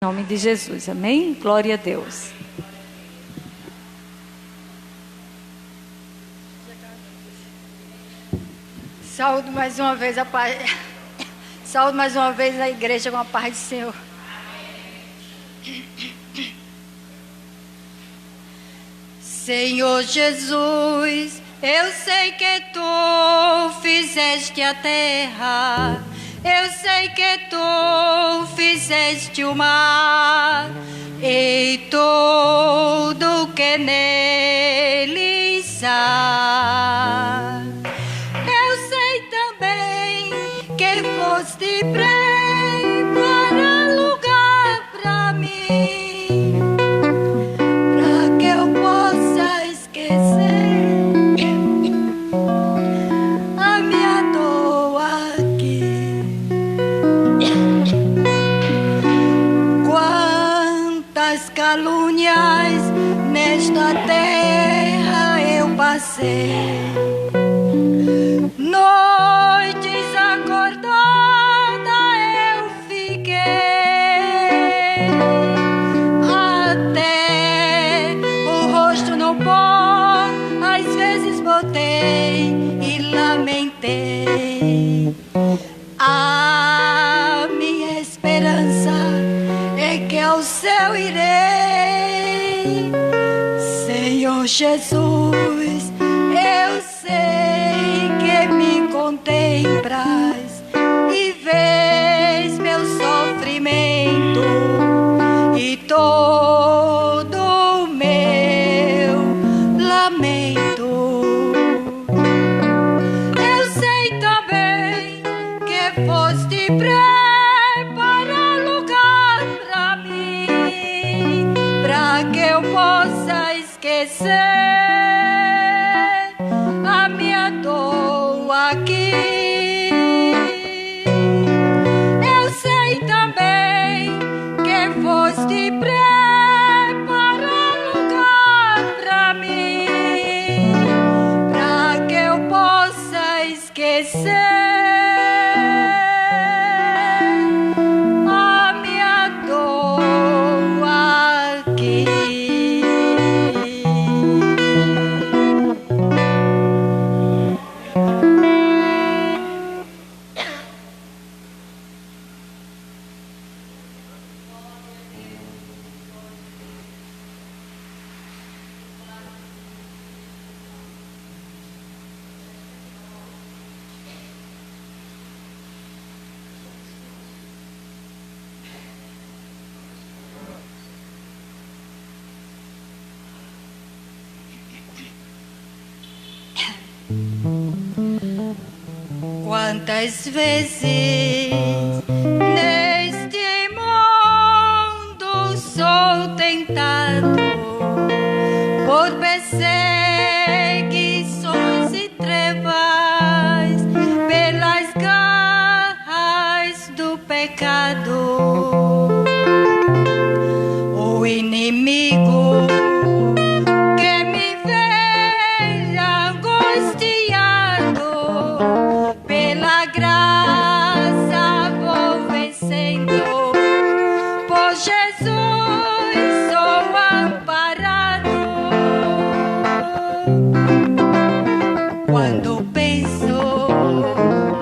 Em nome de Jesus, amém? Glória a Deus. Saúdo mais uma vez a paz. Saúdo mais uma vez a igreja com a paz do Senhor. Senhor Jesus, eu sei que tu fizeste a terra, eu sei que tu fizeste o mar e tudo que neles há. Eu sei também que foste preparar lugar para mim, para que eu possa esquecer a minha dor aqui. Quantas calúnias nesta terra eu passei, noites acordada eu fiquei, até o rosto no pó às vezes botei e lamentei. A minha esperança é que ao céu irei. Senhor Jesus, eu sei que me contemplas e vês meu sofrimento e todo o meu lamento. Eu sei também que foste preparar lugar para mim, para que eu possa esquecer a minha dor aqui. Eu sei também que foste preparar lugar para mim, para que eu possa esquecer a minha dor aqui. Quantas vezes neste mundo sou tentado por perseguições e trevas, pelas garras do pecado. O inimigo que me vê angustiado, pela graça vou vencendo, por Jesus sou amparado. Quando penso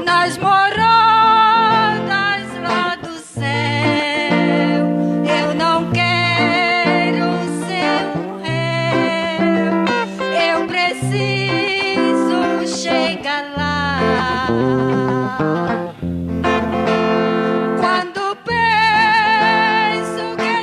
nas moradas lá do céu, eu não quero ser um réu, eu preciso chegar lá. Quando penso que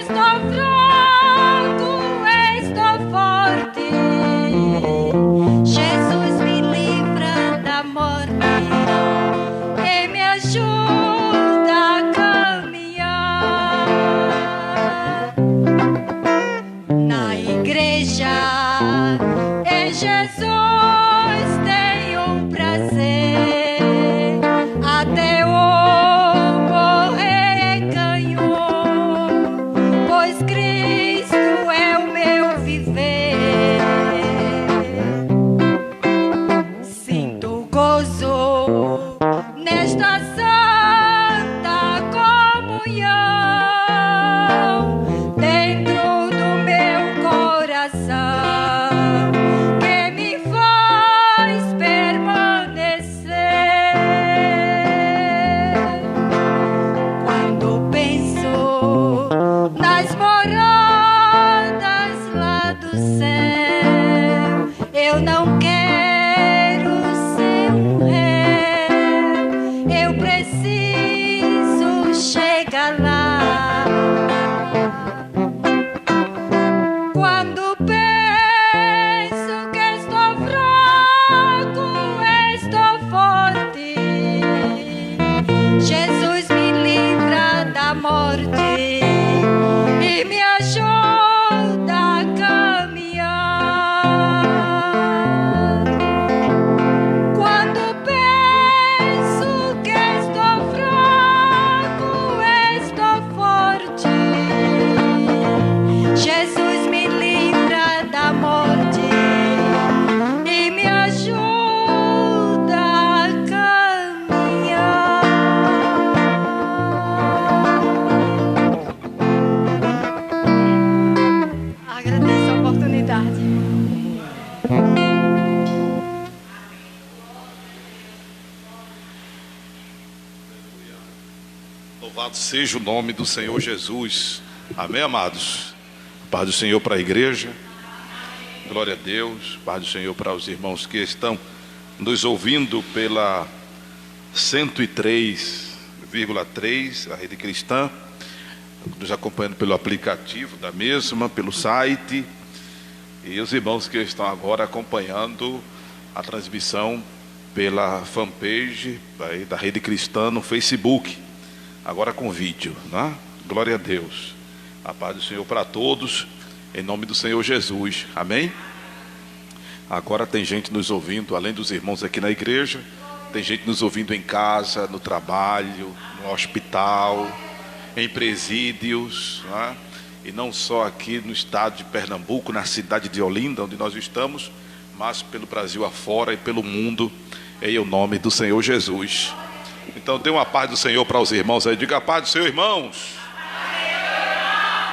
Louvado seja o nome do Senhor Jesus. Amém, amados? Paz do Senhor para a igreja. Glória a Deus. Paz do Senhor para os irmãos que estão nos ouvindo pela 103,3, a Rede Cristã, nos acompanhando pelo aplicativo da mesma, pelo site, e os irmãos que estão agora acompanhando a transmissão pela fanpage aí da Rede Cristã no Facebook, agora com vídeo, né? Glória a Deus. A paz do Senhor para todos, em nome do Senhor Jesus, amém? Agora tem gente nos ouvindo, além dos irmãos aqui na igreja, tem gente nos ouvindo em casa, no trabalho, no hospital, em presídios, né? E não só aqui no estado de Pernambuco, na cidade de Olinda, onde nós estamos, mas pelo Brasil afora e pelo mundo, em o nome do Senhor Jesus. Então dê uma paz do Senhor para os irmãos aí, diga a paz do Senhor, irmãos.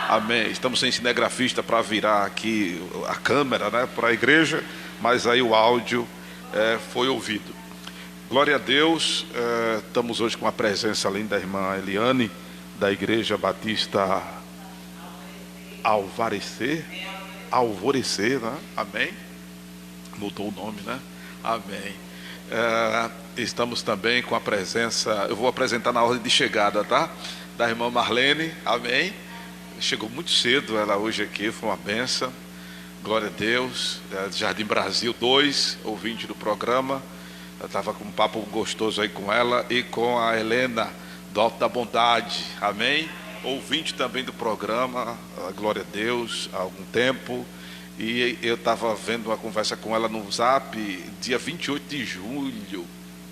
Amém. Estamos sem cinegrafista para virar aqui a câmera, né, para a igreja, mas aí o áudio foi ouvido. Glória a Deus. Estamos hoje com a presença além da irmã Eliane, da Igreja Batista Alvorecer, né? Amém. Mudou o nome, né? Amém. Estamos também com a presença, eu vou apresentar na ordem de chegada, tá? Da irmã Marlene, amém. Chegou muito cedo ela hoje aqui, foi uma benção. Glória a Deus. Jardim Brasil 2, ouvinte do programa. Eu estava com um papo gostoso aí com ela e com a Helena do Alto da Bondade, amém. Ouvinte também do programa, glória a Deus, há algum tempo. E eu estava vendo uma conversa com ela no Zap, dia 28 de julho,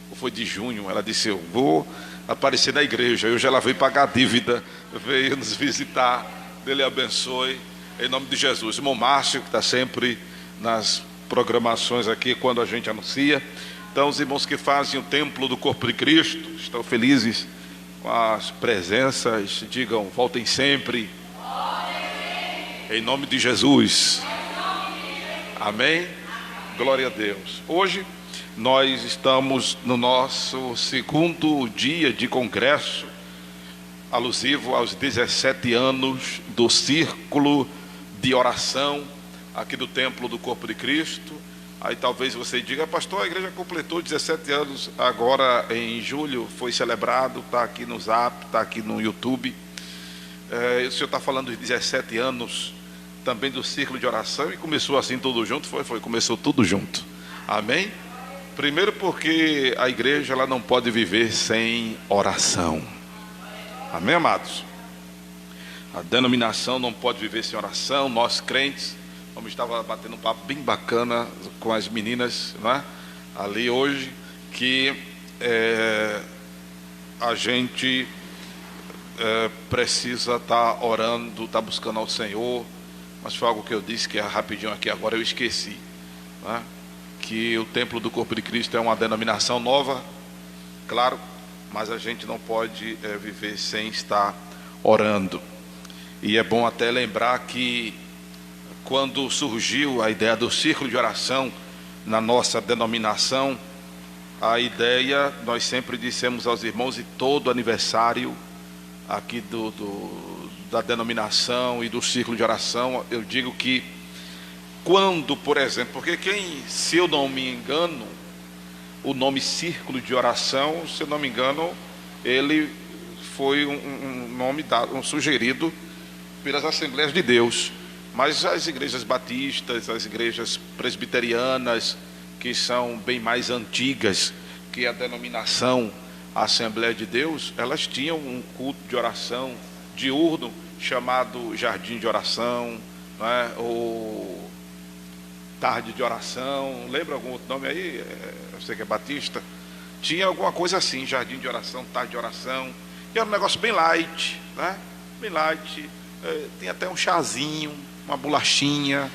ou foi de junho. Ela disse: eu vou aparecer na igreja. Hoje ela veio pagar a dívida, veio nos visitar. Deus abençoe, em nome de Jesus. Irmão Márcio, que está sempre nas programações aqui quando a gente anuncia. Então os irmãos que fazem o templo do corpo de Cristo estão felizes com as presenças, digam: voltem sempre, em nome de Jesus. Amém? Glória a Deus. Hoje nós estamos no nosso segundo dia de congresso, alusivo aos 17 anos do Círculo de Oração aqui do Templo do Corpo de Cristo. Aí talvez você diga: pastor, a igreja completou 17 anos agora em julho, foi celebrado, está aqui no Zap, está aqui no YouTube. O senhor está falando de 17 anos também do Círculo de Oração, e começou assim tudo junto? Começou tudo junto, amém? Primeiro porque a igreja ela não pode viver sem oração, amém, amados? A denominação não pode viver sem oração. Nós crentes, como estava batendo um papo bem bacana com as meninas, né, ali hoje, que a gente precisa estar orando, estar buscando ao Senhor. Mas foi algo que eu disse que é rapidinho aqui, agora eu esqueci, né? Que o Templo do Corpo de Cristo é uma denominação nova, claro, mas a gente não pode viver sem estar orando. E é bom até lembrar que quando surgiu a ideia do círculo de oração na nossa denominação, a ideia, nós sempre dissemos aos irmãos, e todo aniversário aqui da denominação e do círculo de oração, eu digo que quando, por exemplo, porque se eu não me engano, o nome círculo de oração, se eu não me engano, ele foi um nome dado, sugerido pelas Assembleias de Deus. Mas as igrejas batistas, as igrejas presbiterianas, que são bem mais antigas que a denominação Assembleia de Deus, elas tinham um culto de oração diurno chamado Jardim de Oração, né? Ou Tarde de Oração. Lembra algum outro nome aí? Eu sei que é batista. Tinha alguma coisa assim, Jardim de Oração, Tarde de Oração. E era um negócio bem light, né? Bem light. Tem até um chazinho, uma bolachinha,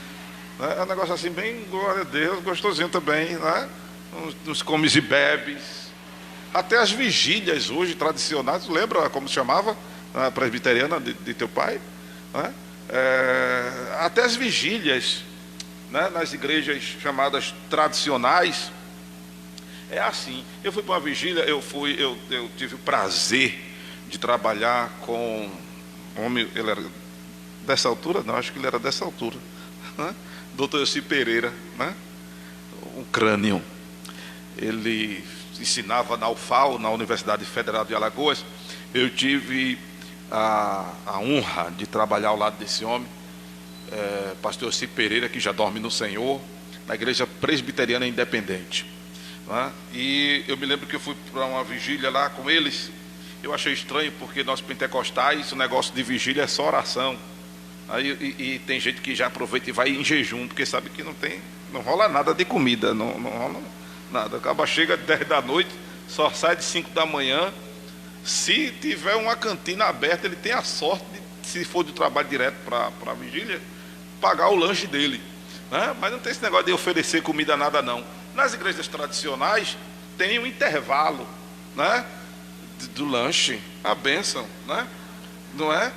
né? É um negócio assim bem, glória a Deus, gostosinho também, né? Nos comes e bebes. Até as vigílias hoje tradicionais, lembra como se chamava a presbiteriana de teu pai, né? Até as vigílias, né, nas igrejas chamadas tradicionais, é assim. Eu fui para uma vigília, eu tive o prazer de trabalhar com homem, ele era dessa altura? Não, acho que ele era dessa altura, né? Dr. Elci Pereira, né? Um crânio. Ele ensinava na UFAL, na Universidade Federal de Alagoas. Eu tive a honra de trabalhar ao lado desse homem, pastor Elci Pereira, que já dorme no Senhor, na Igreja Presbiteriana Independente, né? E eu me lembro que eu fui para uma vigília lá com eles. Eu achei estranho, porque nós pentecostais, o negócio de vigília é só oração. Aí tem gente que já aproveita e vai em jejum, porque sabe que não rola nada de comida, não rola nada. Acaba, chega 10 da noite, só sai de 5 da manhã. Se tiver uma cantina aberta, ele tem a sorte de, se for de trabalho direto para a vigília, pagar o lanche dele, né? Mas não tem esse negócio de oferecer comida, nada não. Nas igrejas tradicionais tem um intervalo, né, do lanche, a bênção, né? Não é?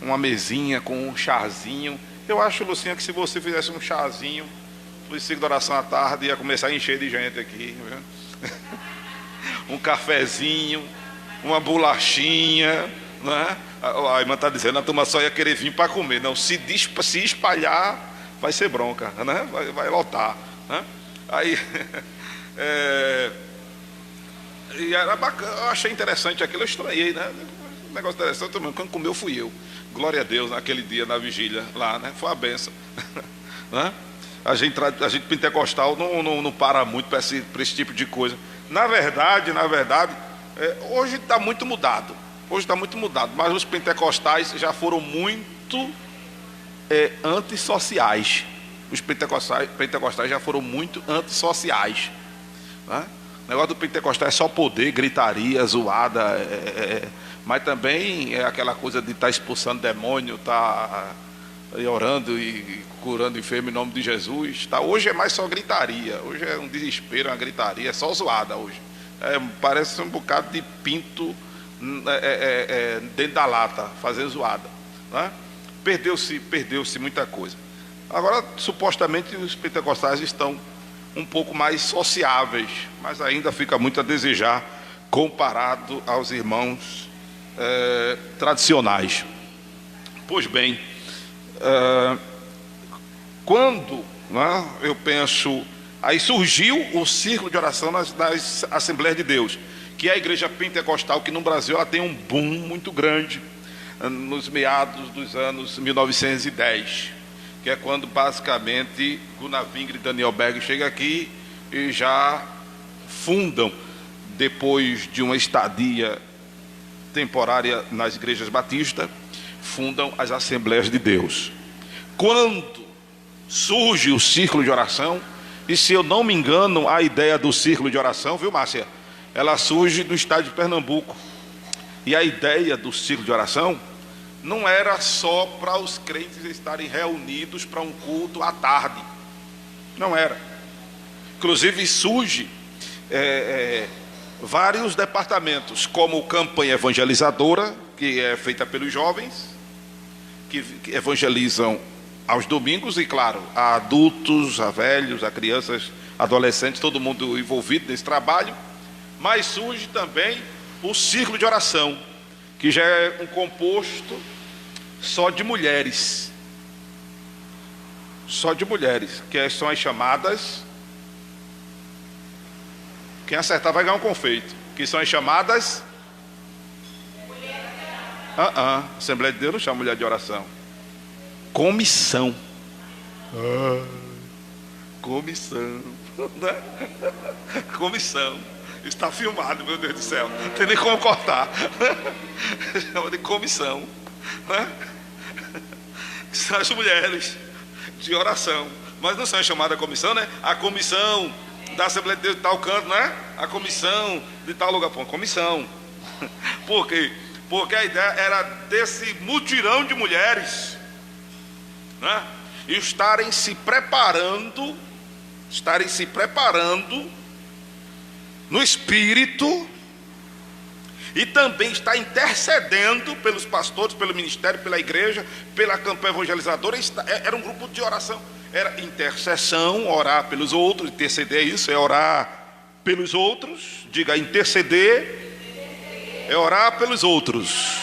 Uma mesinha com um chazinho. Eu acho, Lucinha, que se você fizesse um chazinho no ciclo de oração à tarde, ia começar a encher de gente aqui, viu? Um cafezinho, uma bolachinha, né? A irmã está dizendo, a turma só ia querer vir para comer. Não, se espalhar, vai ser bronca, né? Vai lotar, né? Aí e era bacana, eu achei interessante aquilo, eu estranhei, né? Um negócio interessante também. Quando comeu fui eu. Glória a Deus, naquele dia na vigília lá, né? Foi uma benção. Né? A gente pentecostal não para muito para esse tipo de coisa. Na verdade, hoje está muito mudado. Mas os pentecostais já foram muito antissociais. Os pentecostais já foram muito antissociais, né? O negócio do pentecostal é só poder, gritaria, zoada, mas também é aquela coisa de estar expulsando demônio, estar orando e curando enfermo em nome de Jesus, tá? Hoje é mais só gritaria, hoje é um desespero, uma gritaria, é só zoada hoje. Parece um bocado de pinto dentro da lata, fazer zoada, né? Perdeu-se muita coisa. Agora, supostamente, os pentecostais estão um pouco mais sociáveis, mas ainda fica muito a desejar comparado aos irmãos tradicionais. Pois bem, quando, né, eu penso, aí surgiu o círculo de oração nas Assembleias de Deus, que é a igreja pentecostal, que no Brasil ela tem um boom muito grande nos meados dos anos 1910, que é quando basicamente Gunnar Wingre e Daniel Berg chegam aqui e já fundam, depois de uma estadia temporária nas igrejas batistas, fundam as Assembleias de Deus. Quando surge o círculo de oração, e se eu não me engano, a ideia do círculo de oração, viu, Márcia? Ela surge do estado de Pernambuco. E a ideia do círculo de oração não era só para os crentes estarem reunidos para um culto à tarde. Não era. Inclusive surge vários departamentos, como campanha evangelizadora, que é feita pelos jovens, que evangelizam aos domingos, e claro, a adultos, a velhos, a crianças, adolescentes, todo mundo envolvido nesse trabalho. Mas surge também o círculo de oração, que já é um composto só de mulheres, que são as chamadas, quem acertar vai ganhar um confeito, que são as chamadas Assembleia de Deus não chama mulher de oração, comissão, né? Comissão. Está filmado, meu Deus do céu, não tem nem como cortar. Chama de comissão, né? São as mulheres de oração, mas não são chamadas comissão, né? A comissão da Assembleia de Deus de tal canto, não é? A comissão de tal lugar, pô, comissão. Por quê? Porque a ideia era desse mutirão de mulheres, né? E estarem se preparando no espírito, e também está intercedendo pelos pastores, pelo ministério, pela igreja, pela campanha evangelizadora. Era um grupo de oração, era intercessão, orar pelos outros. Interceder é isso, é orar pelos outros. Diga, interceder É orar pelos outros.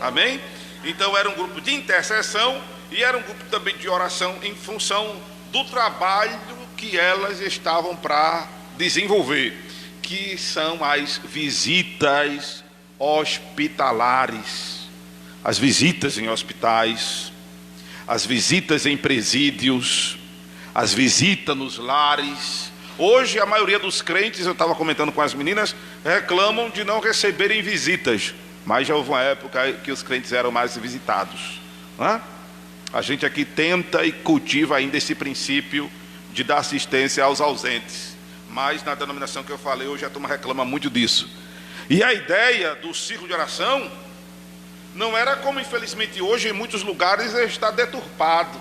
Amém? Então era um grupo de intercessão e era um grupo também de oração em função do trabalho que elas estavam para desenvolver, que são as visitas hospitalares, as visitas em hospitais, as visitas em presídios, as visitas nos lares. Hoje a maioria dos crentes, eu estava comentando com as meninas, reclamam de não receberem visitas, mas já houve uma época que os crentes eram mais visitados, não é? A gente aqui tenta e cultiva ainda esse princípio de dar assistência aos ausentes, mas na denominação que eu falei, hoje a turma reclama muito disso. E a ideia do círculo de oração não era como infelizmente hoje em muitos lugares está deturpado.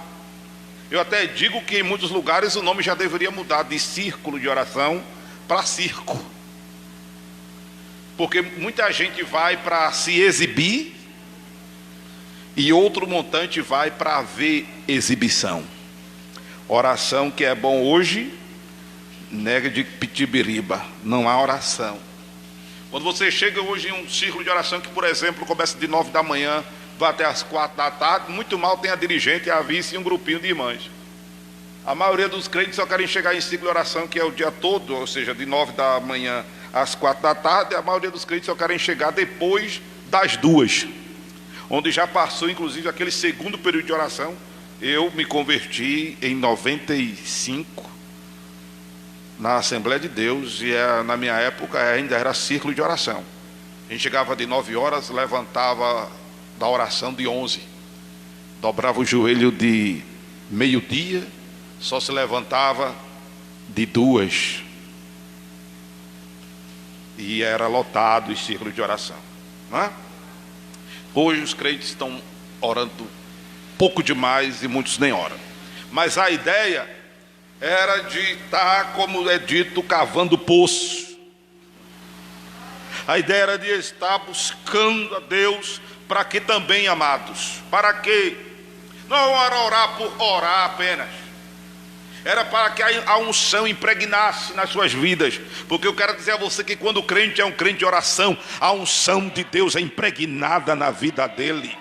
Eu até digo que em muitos lugares o nome já deveria mudar de círculo de oração para circo, porque muita gente vai para se exibir e outro montante vai para ver exibição. Oração que é bom hoje, nega de pitibiriba, não há oração. Quando você chega hoje em um círculo de oração que, por exemplo, começa de 9 da manhã, vai até as 4 da tarde, muito mal tem a dirigente, a vice e um grupinho de irmãs. A maioria dos crentes só querem chegar em círculo de oração, que é o dia todo, ou seja, de 9 da manhã às 4 da tarde, a maioria dos crentes só querem chegar depois das 2, onde já passou inclusive aquele segundo período de oração. Eu me converti em 95 na Assembleia de Deus e na minha época ainda era círculo de oração. A gente chegava de 9 horas, levantava da oração de 11, dobrava o joelho de meio-dia, só se levantava de 2 e era lotado o círculo de oração, não é? Hoje os crentes estão orando pouco demais e muitos nem oram, mas a ideia era de estar, como é dito, cavando poço. A ideia era de estar buscando a Deus. Para que também, amados? Para quê? Não era orar por orar apenas, era para que a unção impregnasse nas suas vidas. Porque eu quero dizer a você que quando o crente é um crente de oração, a unção de Deus é impregnada na vida dele.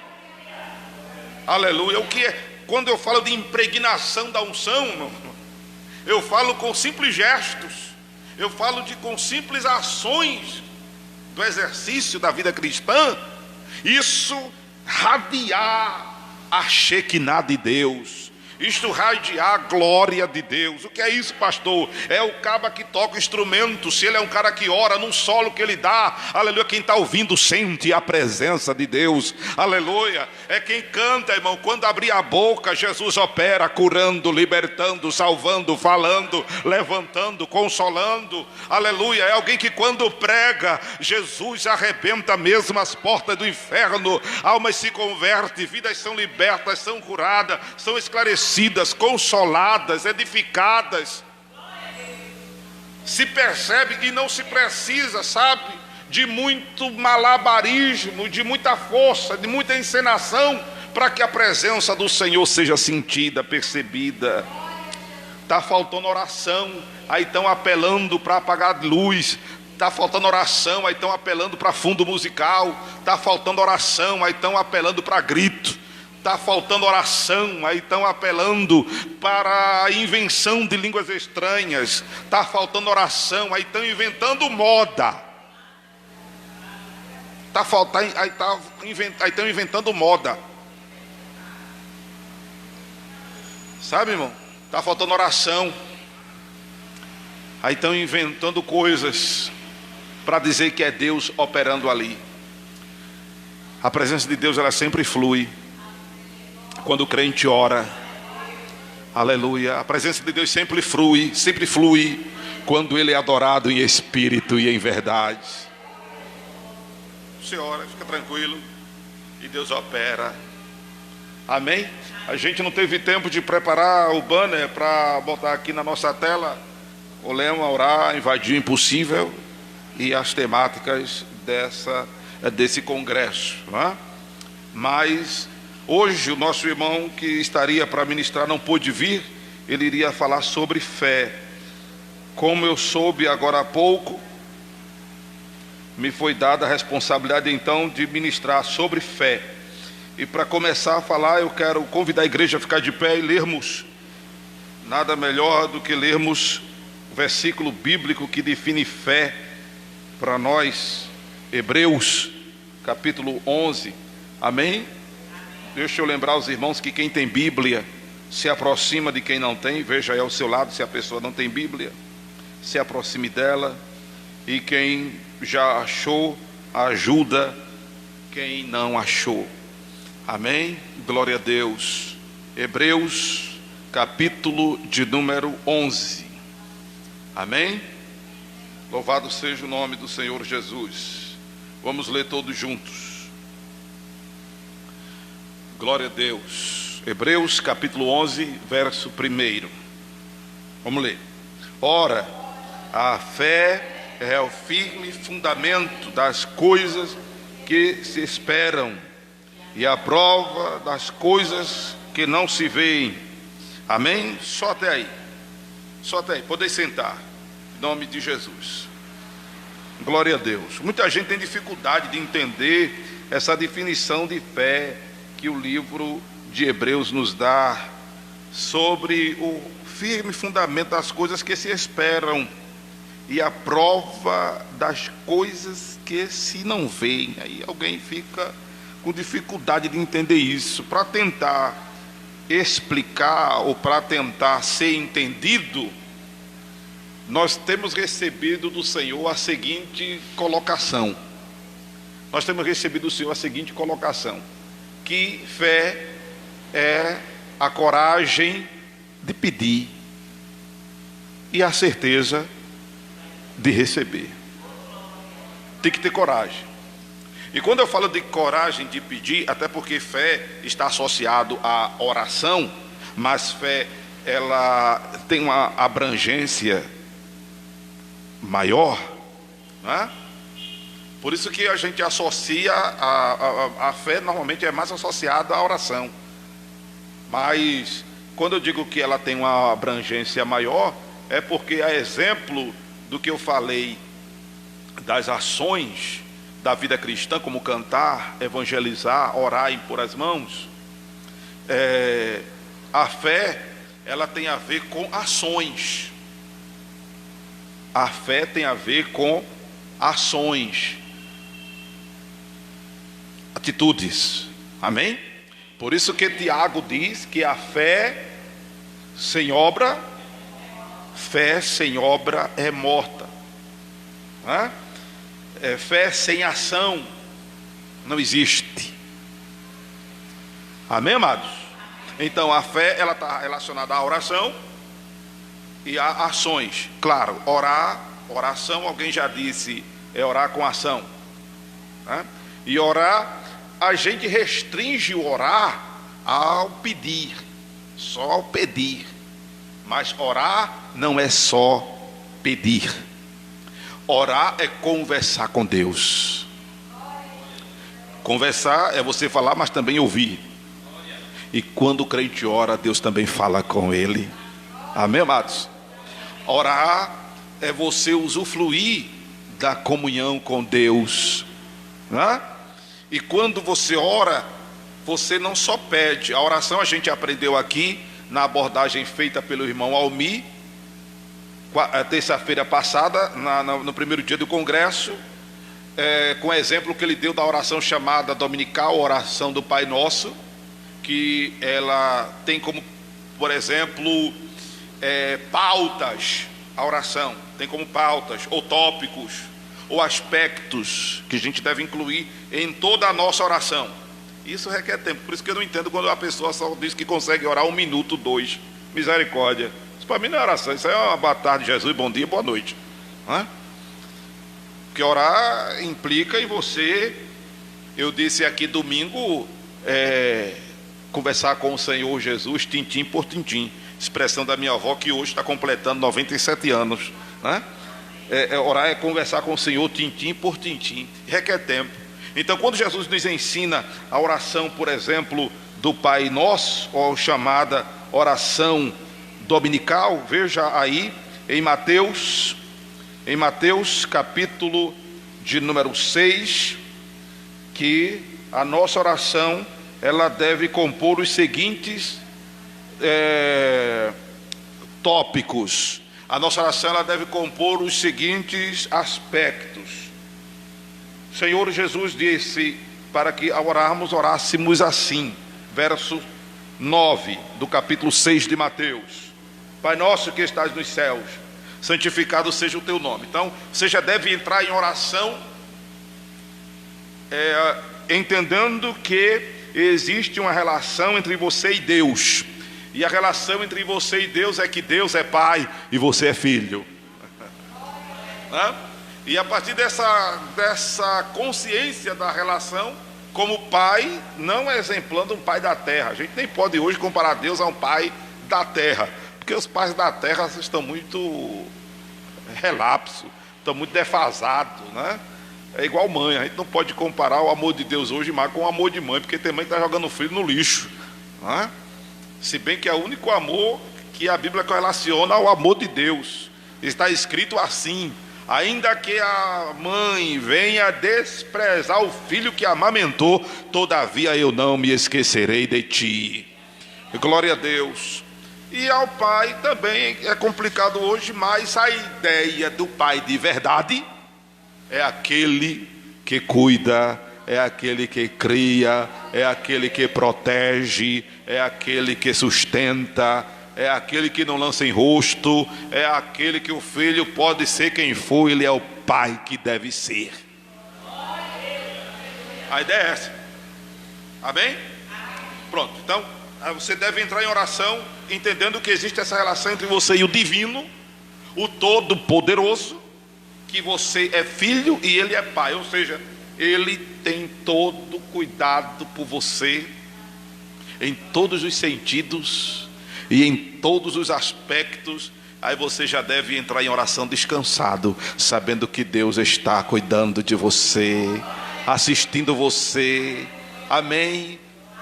Aleluia. O que é? Quando eu falo de impregnação da unção, eu falo com simples gestos, eu falo com simples ações do exercício da vida cristã. Isso radiar a Shekinah de Deus, isto radiar a glória de Deus. O que é isso, pastor? É o cabo que toca o instrumento. Se ele é um cara que ora num solo que ele dá, aleluia, quem está ouvindo sente a presença de Deus, aleluia. É quem canta, irmão, quando abrir a boca, Jesus opera, curando, libertando, salvando, falando, levantando, consolando, aleluia. É alguém que quando prega, Jesus arrebenta mesmo as portas do inferno, almas se convertem, vidas são libertas, são curadas, são esclarecidas, consoladas, edificadas. Se percebe que não se precisa, sabe, de muito malabarismo, de muita força, de muita encenação, para que a presença do Senhor seja sentida, percebida. Está faltando oração, aí estão apelando para apagar luz. Está faltando oração, aí estão apelando para fundo musical. Está faltando oração, aí estão apelando para grito. Está faltando oração, aí estão apelando para a invenção de línguas estranhas. Está faltando oração, aí estão inventando moda. Aí estão inventando moda. Sabe, irmão? Está faltando oração, aí estão inventando coisas para dizer que é Deus operando ali. A presença de Deus, ela sempre flui quando o crente ora, aleluia. A presença de Deus sempre flui quando ele é adorado em espírito e em verdade. Você ora, fica tranquilo e Deus opera. Amém? A gente não teve tempo de preparar o banner para botar aqui na nossa tela o lema orar, invadir o impossível e as temáticas desse congresso, não é? Mas hoje o nosso irmão que estaria para ministrar não pôde vir. Ele iria falar sobre fé. Como eu soube agora há pouco, me foi dada a responsabilidade então de ministrar sobre fé. E para começar a falar, eu quero convidar a igreja a ficar de pé e lermos, nada melhor do que lermos o versículo bíblico que define fé para nós, Hebreus capítulo 11, amém? Deixa eu lembrar aos irmãos que quem tem Bíblia se aproxima de quem não tem. Veja aí ao seu lado, se a pessoa não tem Bíblia, se aproxime dela, e quem já achou, ajuda quem não achou, amém? Glória a Deus. Hebreus capítulo de número 11, amém? Louvado seja o nome do Senhor Jesus. Vamos ler todos juntos. Glória a Deus. Hebreus capítulo 11, verso 1. Vamos ler. Ora, a fé é o firme fundamento das coisas que se esperam e a prova das coisas que não se veem. Amém? Só até aí. Só até aí. Podem sentar. Em nome de Jesus. Glória a Deus. Muita gente tem dificuldade de entender essa definição de fé que o livro de Hebreus nos dá sobre o firme fundamento das coisas que se esperam e a prova das coisas que se não veem. Aí alguém fica com dificuldade de entender isso. Para tentar explicar ou para tentar ser entendido, nós temos recebido do Senhor a seguinte colocação. Nós temos recebido do Senhor a seguinte colocação: que fé é a coragem de pedir e a certeza de receber. Tem que ter coragem. E quando eu falo de coragem de pedir, até porque fé está associado à oração, mas fé, ela tem uma abrangência maior, não é? Por isso que a gente associa a fé, normalmente é mais associada à oração. Mas quando eu digo que ela tem uma abrangência maior, é porque a exemplo do que eu falei das ações da vida cristã, como cantar, evangelizar, orar e impor as mãos, a fé, ela tem a ver com ações. A fé tem a ver com ações, atitudes, amém? Por isso que Tiago diz que a fé sem obra é morta, né? Fé sem ação não existe, amém, amados? Então a fé, ela está relacionada à oração e a ações. Claro, oração, alguém já disse, é orar com ação, né? E orar, a gente restringe o orar ao pedir, só ao pedir. Mas orar não é só pedir. Orar é conversar com Deus. Conversar é você falar, mas também ouvir. E quando o crente ora, Deus também fala com ele. Amém, amados? Orar é você usufruir da comunhão com Deus, né? E quando você ora, você não só pede. A oração a gente aprendeu aqui na abordagem feita pelo irmão Almi, terça-feira passada, no primeiro dia do congresso, com o exemplo que ele deu da oração chamada dominical, oração do Pai Nosso, que ela tem como, por exemplo, pautas. A oração tem como pautas ou tópicos ou aspectos que a gente deve incluir em toda a nossa oração. Isso requer tempo. Por isso que eu não entendo quando a pessoa só diz que consegue orar 1 minuto, 2. Misericórdia. Isso para mim não é oração. Isso é uma boa tarde, Jesus, bom dia, boa noite, não é? Porque orar implica em você, eu disse aqui domingo, conversar com o Senhor Jesus tintim por tintim. Expressão da minha avó, que hoje está completando 97 anos, né? Orar é conversar com o Senhor tintim por tintim, requer tempo. Então quando Jesus nos ensina a oração, por exemplo, do Pai Nosso, ou chamada oração dominical, veja aí em Mateus capítulo de número 6, que a nossa oração, ela deve compor os seguintes tópicos. A nossa oração, ela deve compor os seguintes aspectos. O Senhor Jesus disse para que ao orarmos, orássemos assim. Verso 9 do capítulo 6 de Mateus: Pai nosso que estás nos céus, santificado seja o teu nome. Então, você já deve entrar em oração entendendo que existe uma relação entre você e Deus. E a relação entre você e Deus é que Deus é pai e você é filho. E a partir dessa consciência da relação, como pai, não exemplando um pai da terra. A gente nem pode hoje comparar Deus a um pai da terra, porque os pais da terra estão muito relapso, estão muito defasados, né? É igual mãe, a gente não pode comparar o amor de Deus hoje mais com o amor de mãe, porque tem mãe que está jogando filho no lixo, né? Se bem que é o único amor que a Bíblia correlaciona ao amor de Deus. Está escrito assim: ainda que a mãe venha desprezar o filho que amamentou, todavia eu não me esquecerei de ti. Glória a Deus. E ao pai também é complicado hoje, mas a ideia do pai de verdade é aquele que cuida, é aquele que cria, é aquele que protege, é aquele que sustenta, é aquele que não lança em rosto, é aquele que o filho pode ser quem for, ele é o pai que deve ser. A ideia é essa. Amém? Pronto, então você deve entrar em oração entendendo que existe essa relação entre você e o divino, o todo-poderoso, que você é filho e ele é pai, ou seja, ele tem todo cuidado por você, em todos os sentidos e em todos os aspectos. Aí você já deve entrar em oração descansado, sabendo que Deus está cuidando de você, assistindo você, amém?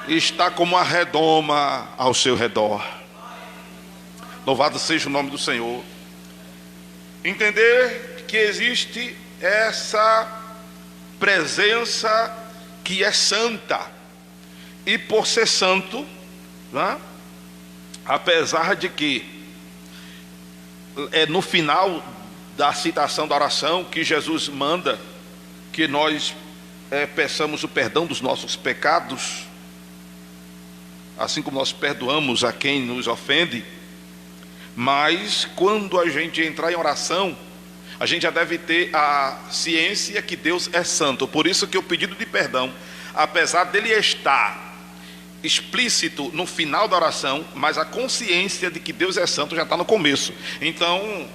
Está como uma redoma ao seu redor. Louvado seja o nome do Senhor. Entender que existe essa presença que é santa, e por ser santo, né, apesar de que é no final da citação da oração que Jesus manda que nós peçamos o perdão dos nossos pecados, assim como nós perdoamos a quem nos ofende, mas quando a gente entrar em oração, a gente já deve ter a ciência que Deus é santo. Por isso que o pedido de perdão, apesar dele estar explícito no final da oração, mas a consciência de que Deus é santo já está no começo. Então,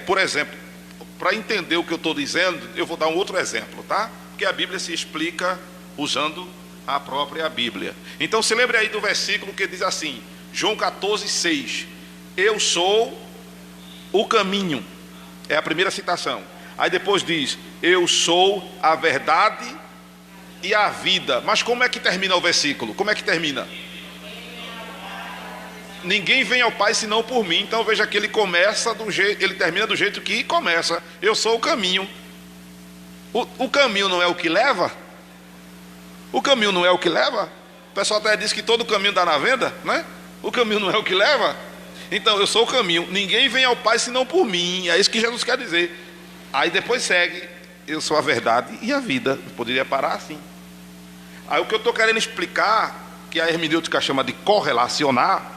por exemplo, para entender o que eu estou dizendo, eu vou dar um outro exemplo, tá? Porque a Bíblia se explica usando a própria Bíblia. Então se lembre aí do versículo que diz assim, João 14:6, eu sou o caminho, é a primeira citação. Aí depois diz, eu sou a verdade e a vida. Mas como é que termina o versículo? Como é que termina? Ninguém vem ao Pai senão por mim. Então veja que ele termina do jeito que começa, eu sou o caminho. O caminho não é o que leva? O caminho não é o que leva? O pessoal até diz que todo caminho dá na venda, né? O caminho não é o que leva? Então eu sou o caminho, ninguém vem ao Pai senão por mim. É isso que Jesus quer dizer. Aí depois segue, eu sou a verdade e a vida. Eu poderia parar assim. Aí o que eu estou querendo explicar, que a hermenêutica chama de correlacionar,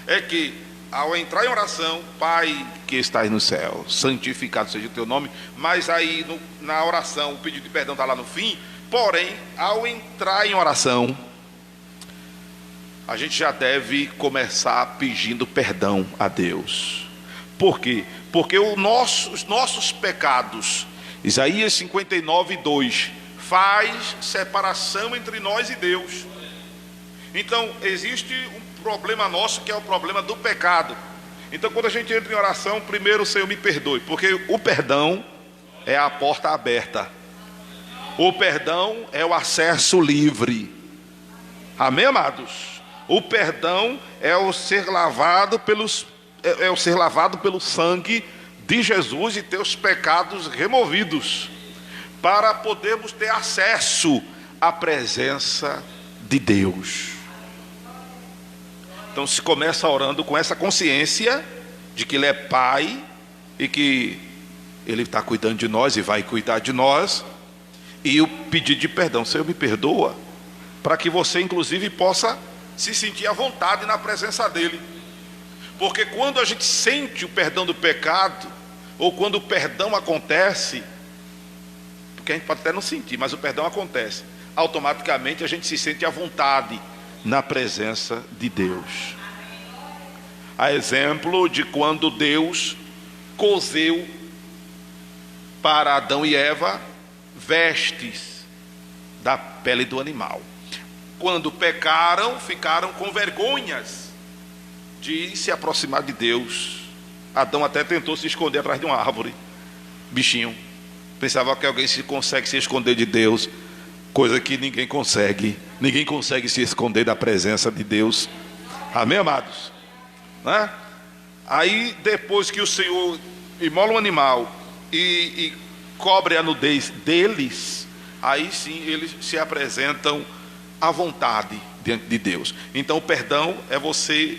é que ao entrar em oração, Pai que estás no céu, santificado seja o teu nome. Mas aí na oração o pedido de perdão está lá no fim. Porém, ao entrar em oração, a gente já deve começar pedindo perdão a Deus. Por quê? Porque os nossos pecados, Isaías 59:2, faz separação entre nós e Deus. Então existe um problema nosso, que é o problema do pecado. Então quando a gente entra em oração, primeiro, Senhor, me perdoe, porque o perdão é a porta aberta, o perdão é o acesso livre. Amém, amados? O perdão é o ser lavado pelo sangue de Jesus e teus pecados removidos. para podermos ter acesso à presença de Deus. Então se começa orando com essa consciência de que Ele é Pai e que Ele está cuidando de nós e vai cuidar de nós, e o pedido de perdão: Senhor, me perdoa, para que você inclusive possa se sentir à vontade na presença dEle. Porque quando a gente sente o perdão do pecado, ou quando o perdão acontece, porque a gente pode até não sentir, mas o perdão acontece, automaticamente a gente se sente à vontade na presença de Deus. A exemplo de quando Deus coseu para Adão e Eva vestes da pele do animal. Quando pecaram, ficaram com vergonhas de se aproximar de Deus. Adão até tentou se esconder atrás de uma árvore, bichinho. Pensava que alguém consegue se esconder de Deus, coisa que ninguém consegue. Ninguém consegue se esconder da presença de Deus. Amém, amados? Né? Aí depois que o Senhor imola um animal e cobre a nudez deles, aí sim eles se apresentam à vontade diante de Deus. Então o perdão é você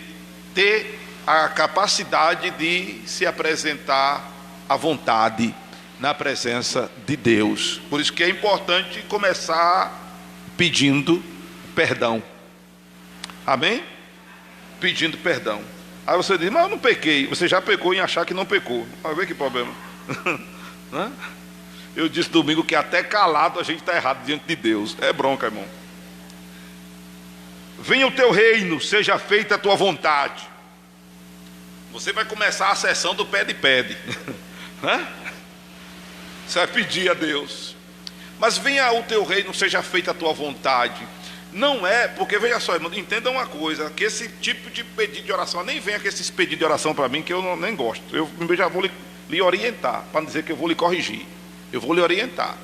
ter a capacidade de se apresentar à vontade na presença de Deus. Por isso que é importante começar pedindo perdão. Amém? Pedindo perdão. Aí você diz: mas eu não pequei. Você já pecou em achar que não pecou. Vai ver que problema. Né? Eu disse domingo que até calado a gente está errado diante de Deus. É bronca, irmão. Venha o teu reino, seja feita a tua vontade. Você vai começar a sessão do pede. Né? Você vai pedir a Deus. Mas venha o teu reino, seja feita a tua vontade. Não é, porque veja só, irmão, entenda uma coisa, que esse tipo de pedido de oração, nem venha com esses pedidos de oração para mim, que eu nem gosto. Eu já vou lhe orientar, para não dizer que eu vou lhe corrigir. Eu vou lhe orientar.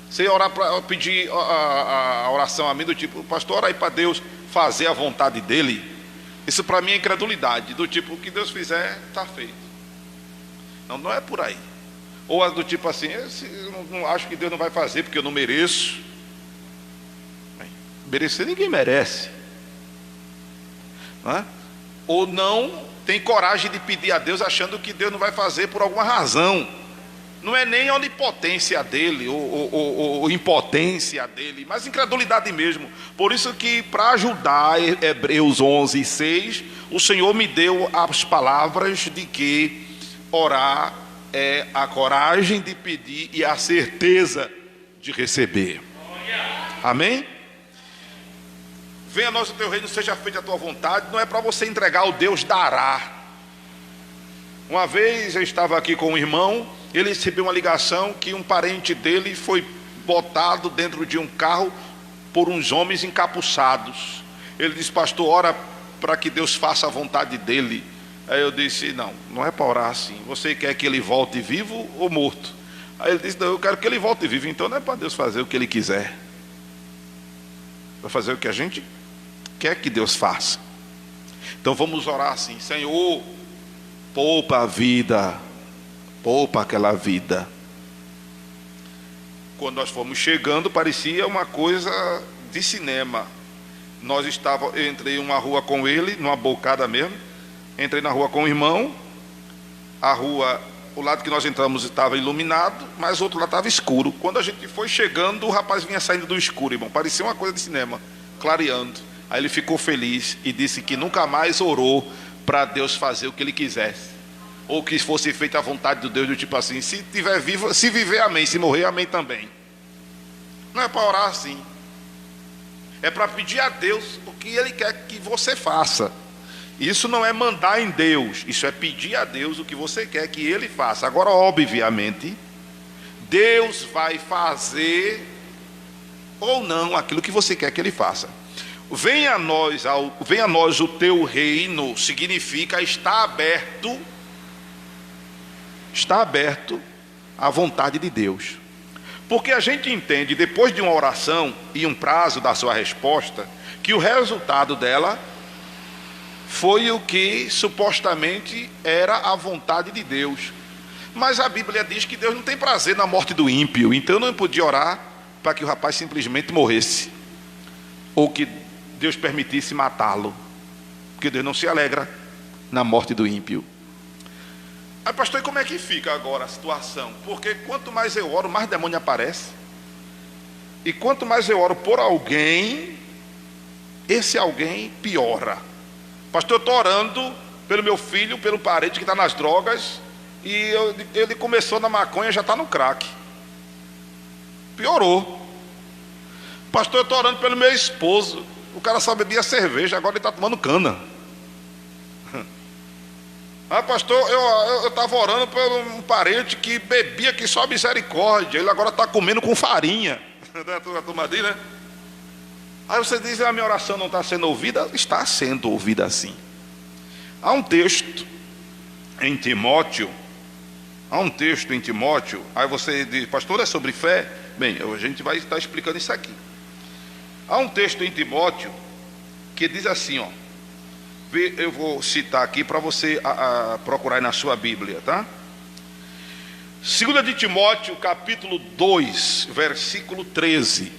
Você orar para pedir a oração a mim do tipo: pastor, ora aí para Deus fazer a vontade dele. Isso para mim é incredulidade, do tipo: o que Deus fizer, está feito. Não é por aí. Ou do tipo assim: eu não acho que Deus não vai fazer porque eu não mereço. Merecer ninguém merece. Não é? Ou não tem coragem de pedir a Deus achando que Deus não vai fazer por alguma razão. Não é nem a onipotência dele ou impotência dele, mas incredulidade mesmo. Por isso que, para ajudar Hebreus 11:6, o Senhor me deu as palavras de que orar é a coragem de pedir e a certeza de receber. Amém? Venha a nós o teu reino, seja feita a tua vontade. Não é para você entregar o Deus dará. Uma vez eu estava aqui com um irmão, ele recebeu uma ligação que um parente dele foi botado dentro de um carro por uns homens encapuçados. Ele disse: pastor, ora para que Deus faça a vontade dele. Aí eu disse: não é para orar assim. Você quer que ele volte vivo ou morto? Aí ele disse: não, eu quero que ele volte vivo. Então não é para Deus fazer o que ele quiser, vai fazer o que a gente quer que Deus faça. Então vamos orar assim: Senhor, poupa a vida, poupa aquela vida. Quando nós fomos chegando, parecia uma coisa de cinema. Eu entrei em uma rua com ele, numa bocada mesmo. Entrei na rua com o irmão. A rua, o lado que nós entramos estava iluminado, mas o outro lado estava escuro. Quando a gente foi chegando, o rapaz vinha saindo do escuro, irmão. Parecia uma coisa de cinema, clareando. Aí ele ficou feliz e disse que nunca mais orou para Deus fazer o que ele quisesse, ou que fosse feita a vontade de Deus, do tipo assim: se tiver vivo, se viver, amém, se morrer, amém também. Não é para orar assim. É para pedir a Deus o que Ele quer que você faça. Isso não é mandar em Deus, isso é pedir a Deus o que você quer que Ele faça. Agora, obviamente, Deus vai fazer ou não aquilo que você quer que Ele faça. Venha a nós o teu reino significa está aberto à vontade de Deus. Porque a gente entende, depois de uma oração e um prazo da sua resposta, que o resultado dela foi o que supostamente era a vontade de Deus. Mas a Bíblia diz que Deus não tem prazer na morte do ímpio. Então eu não podia orar para que o rapaz simplesmente morresse, ou que Deus permitisse matá-lo, porque Deus não se alegra na morte do ímpio. Aí, pastor, e como é que fica agora a situação? Porque quanto mais eu oro, mais demônio aparece. E quanto mais eu oro por alguém, esse alguém piora. Pastor, eu estou orando pelo meu filho, pelo parente que está nas drogas, e ele começou na maconha, já está no crack. Piorou. Pastor, eu estou orando pelo meu esposo, o cara só bebia cerveja, agora ele está tomando cana. Ah, pastor, eu estava orando por um parente que bebia que só misericórdia, ele agora está comendo com farinha. Né? Aí você diz: a minha oração não está sendo ouvida. Está sendo ouvida sim. Há um texto em Timóteo. Aí você diz: pastor, é sobre fé? Bem, a gente vai estar explicando isso aqui. Há um texto em Timóteo que diz assim, ó. Eu vou citar aqui para você procurar aí na sua Bíblia, tá? 2 de Timóteo, capítulo 2, versículo 13.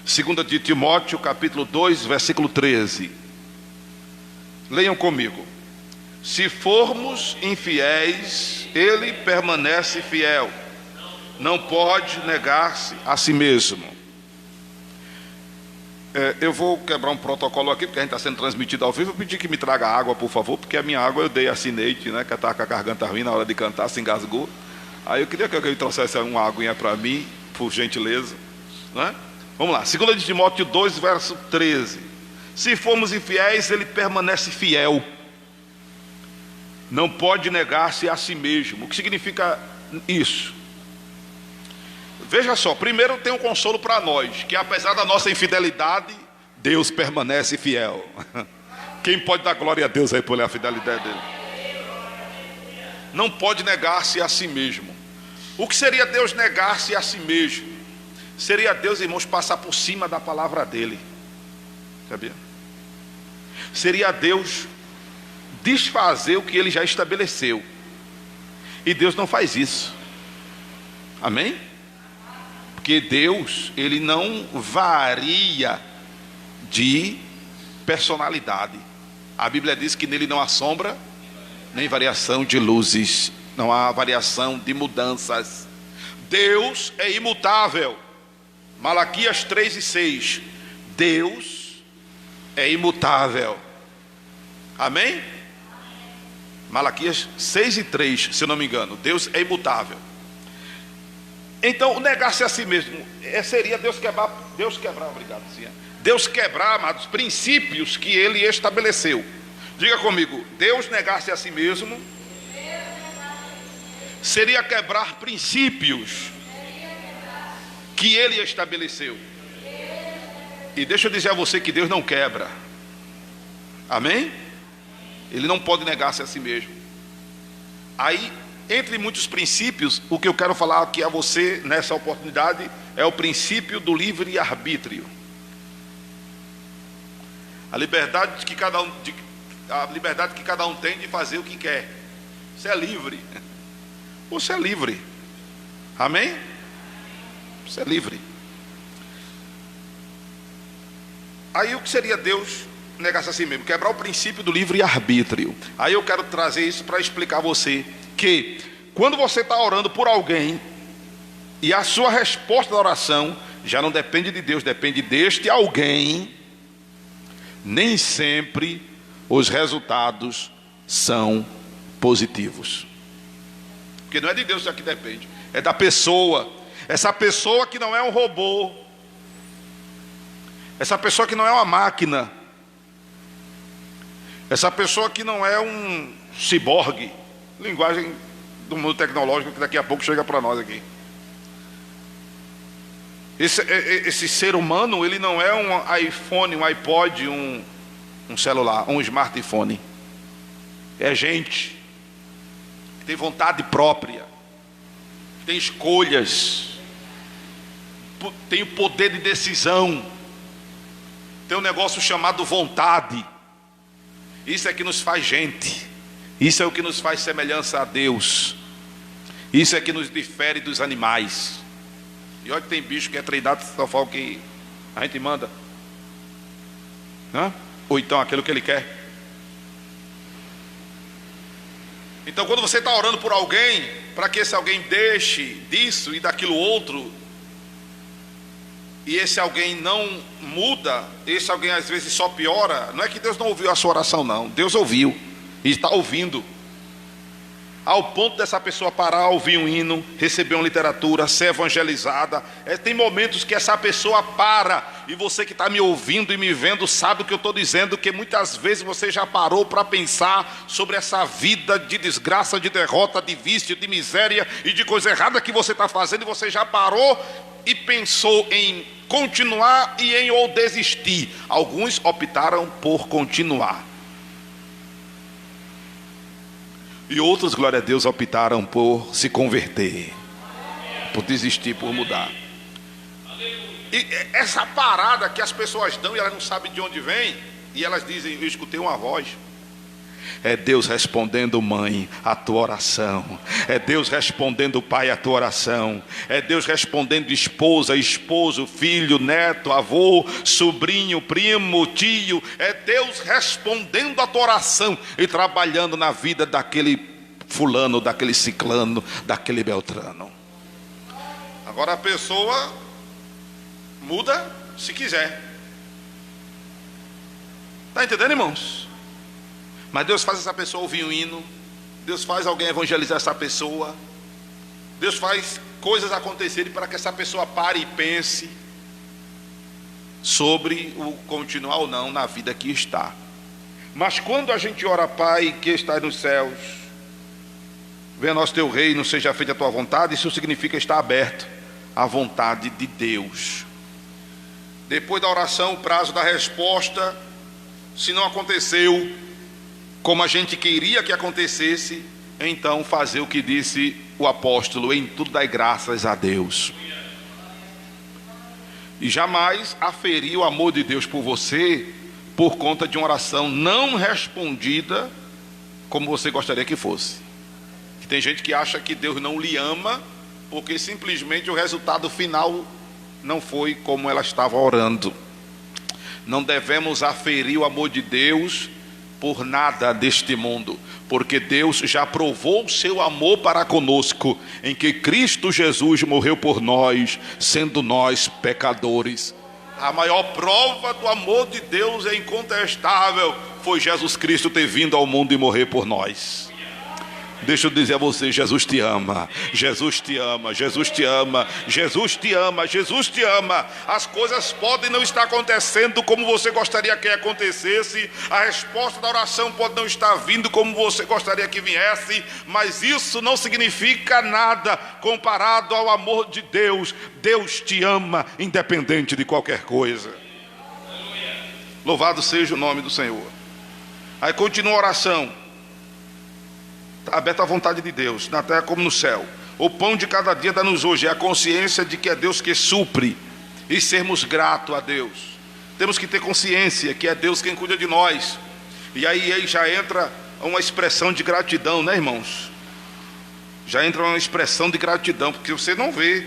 2 de Timóteo, capítulo 2, versículo 13. Leiam comigo. Se formos infiéis, ele permanece fiel, não pode negar-se a si mesmo. Eu vou quebrar um protocolo aqui, porque a gente está sendo transmitido ao vivo. Eu pedi que me traga água, por favor, porque a minha água eu dei a Cineide, né, que estava com a garganta ruim na hora de cantar, se engasgou. Aí eu queria que alguém trouxesse uma aguinha para mim, por gentileza, né? Vamos lá, 2 de Timóteo 2, verso 13. Se formos infiéis, ele permanece fiel, não pode negar-se a si mesmo. O que significa isso? Veja só, primeiro tem um consolo para nós, que apesar da nossa infidelidade, Deus permanece fiel. Quem pode dar glória a Deus aí por a fidelidade dele? Não pode negar-se a si mesmo. O que seria Deus negar-se a si mesmo? Seria Deus, irmãos, passar por cima da palavra dele. Sabia? Seria Deus desfazer o que ele já estabeleceu. E Deus não faz isso. Amém? Porque Deus, ele não varia de personalidade. A Bíblia diz que nele não há sombra, nem variação de luzes. Não há variação de mudanças. Deus é imutável. Malaquias 3 e 6. Deus é imutável. Amém? Malaquias 6 e 3, se eu não me engano. Deus é imutável. Então, negar-se a si mesmo seria Deus quebrar, obrigado, Cia. Deus quebrar, amados, princípios que ele estabeleceu. Diga comigo, Deus negar-se a si mesmo seria quebrar princípios que ele estabeleceu. E deixa eu dizer a você que Deus não quebra. Amém? Ele não pode negar-se a si mesmo. Aí, entre muitos princípios, o que eu quero falar aqui a você nessa oportunidade é o princípio do livre-arbítrio. A liberdade que cada um tem de fazer o que quer. Você é livre. Você é livre. Amém? Você é livre. Aí o que seria Deus negar-se a si mesmo? Quebrar o princípio do livre-arbítrio. Aí eu quero trazer isso para explicar a você que quando você está orando por alguém e a sua resposta da oração já não depende de Deus, depende deste alguém, nem sempre os resultados são positivos. Porque não é de Deus que depende, é da pessoa. Essa pessoa que não é um robô, essa pessoa que não é uma máquina, essa pessoa que não é um ciborgue, linguagem do mundo tecnológico que daqui a pouco chega para nós aqui. Esse ser humano, ele não é um iPhone, um iPod, um celular, um smartphone. É gente que tem vontade própria, que tem escolhas, tem o poder de decisão, tem um negócio chamado vontade. Isso é que nos faz gente. Isso é o que nos faz semelhança a Deus. Isso é que nos difere dos animais. E olha que tem bicho que é treinado só fala o que a gente manda, ou então aquilo que ele quer. Então quando você está orando por alguém, para que esse alguém deixe disso e daquilo outro, e esse alguém não muda, esse alguém às vezes só piora, não é que Deus não ouviu a sua oração, não. Deus ouviu e está ouvindo, ao ponto dessa pessoa parar, ouvir um hino, receber uma literatura, ser evangelizada. Tem momentos que essa pessoa para, e você que está me ouvindo e me vendo sabe o que eu estou dizendo, que muitas vezes você já parou para pensar sobre essa vida de desgraça, de derrota, de vício, de miséria e de coisa errada que você está fazendo, e você já parou e pensou em continuar e em ou desistir. Alguns optaram por continuar, e outros, glória a Deus, optaram por se converter, por desistir, por mudar. E essa parada que as pessoas dão e elas não sabem de onde vem, e elas dizem: eu escutei uma voz. É Deus respondendo, mãe, a tua oração. É Deus respondendo, pai, a tua oração. É Deus respondendo, esposa, esposo, filho, neto, avô, sobrinho, primo, tio. É Deus respondendo a tua oração e trabalhando na vida daquele fulano, daquele ciclano, daquele beltrano. Agora a pessoa muda se quiser. Está entendendo, irmãos? Mas Deus faz essa pessoa ouvir um hino, Deus faz alguém evangelizar essa pessoa, Deus faz coisas acontecerem para que essa pessoa pare e pense sobre o continuar ou não na vida que está. Mas quando a gente ora: Pai que estás nos céus, venha nosso teu reino, seja feita a tua vontade, isso significa estar aberto à vontade de Deus. Depois da oração, o prazo da resposta, se não aconteceu como a gente queria que acontecesse, então fazer o que disse o apóstolo: em tudo dai graças a Deus. E jamais aferir o amor de Deus por você por conta de uma oração não respondida como você gostaria que fosse. Tem gente que acha que Deus não lhe ama porque simplesmente o resultado final não foi como ela estava orando. Não devemos aferir o amor de Deus por nada deste mundo, porque Deus já provou o seu amor para conosco, em que Cristo Jesus morreu por nós, sendo nós pecadores. A maior prova do amor de Deus é incontestável, foi Jesus Cristo ter vindo ao mundo e morrer por nós. Deixa eu dizer a você: Jesus te ama, Jesus te ama, Jesus te ama, Jesus te ama, Jesus te ama. As coisas podem não estar acontecendo como você gostaria que acontecesse, a resposta da oração pode não estar vindo como você gostaria que viesse, mas isso não significa nada comparado ao amor de Deus. Deus te ama independente de qualquer coisa. Louvado seja o nome do Senhor. Aí continua a oração: está aberta à vontade de Deus, na terra como no céu. O pão de cada dia dá-nos hoje. É a consciência de que é Deus que supre, e sermos gratos a Deus. Temos que ter consciência que é Deus quem cuida de nós. E aí já entra uma expressão de gratidão, né, irmãos? Já entra uma expressão de gratidão, porque você não vê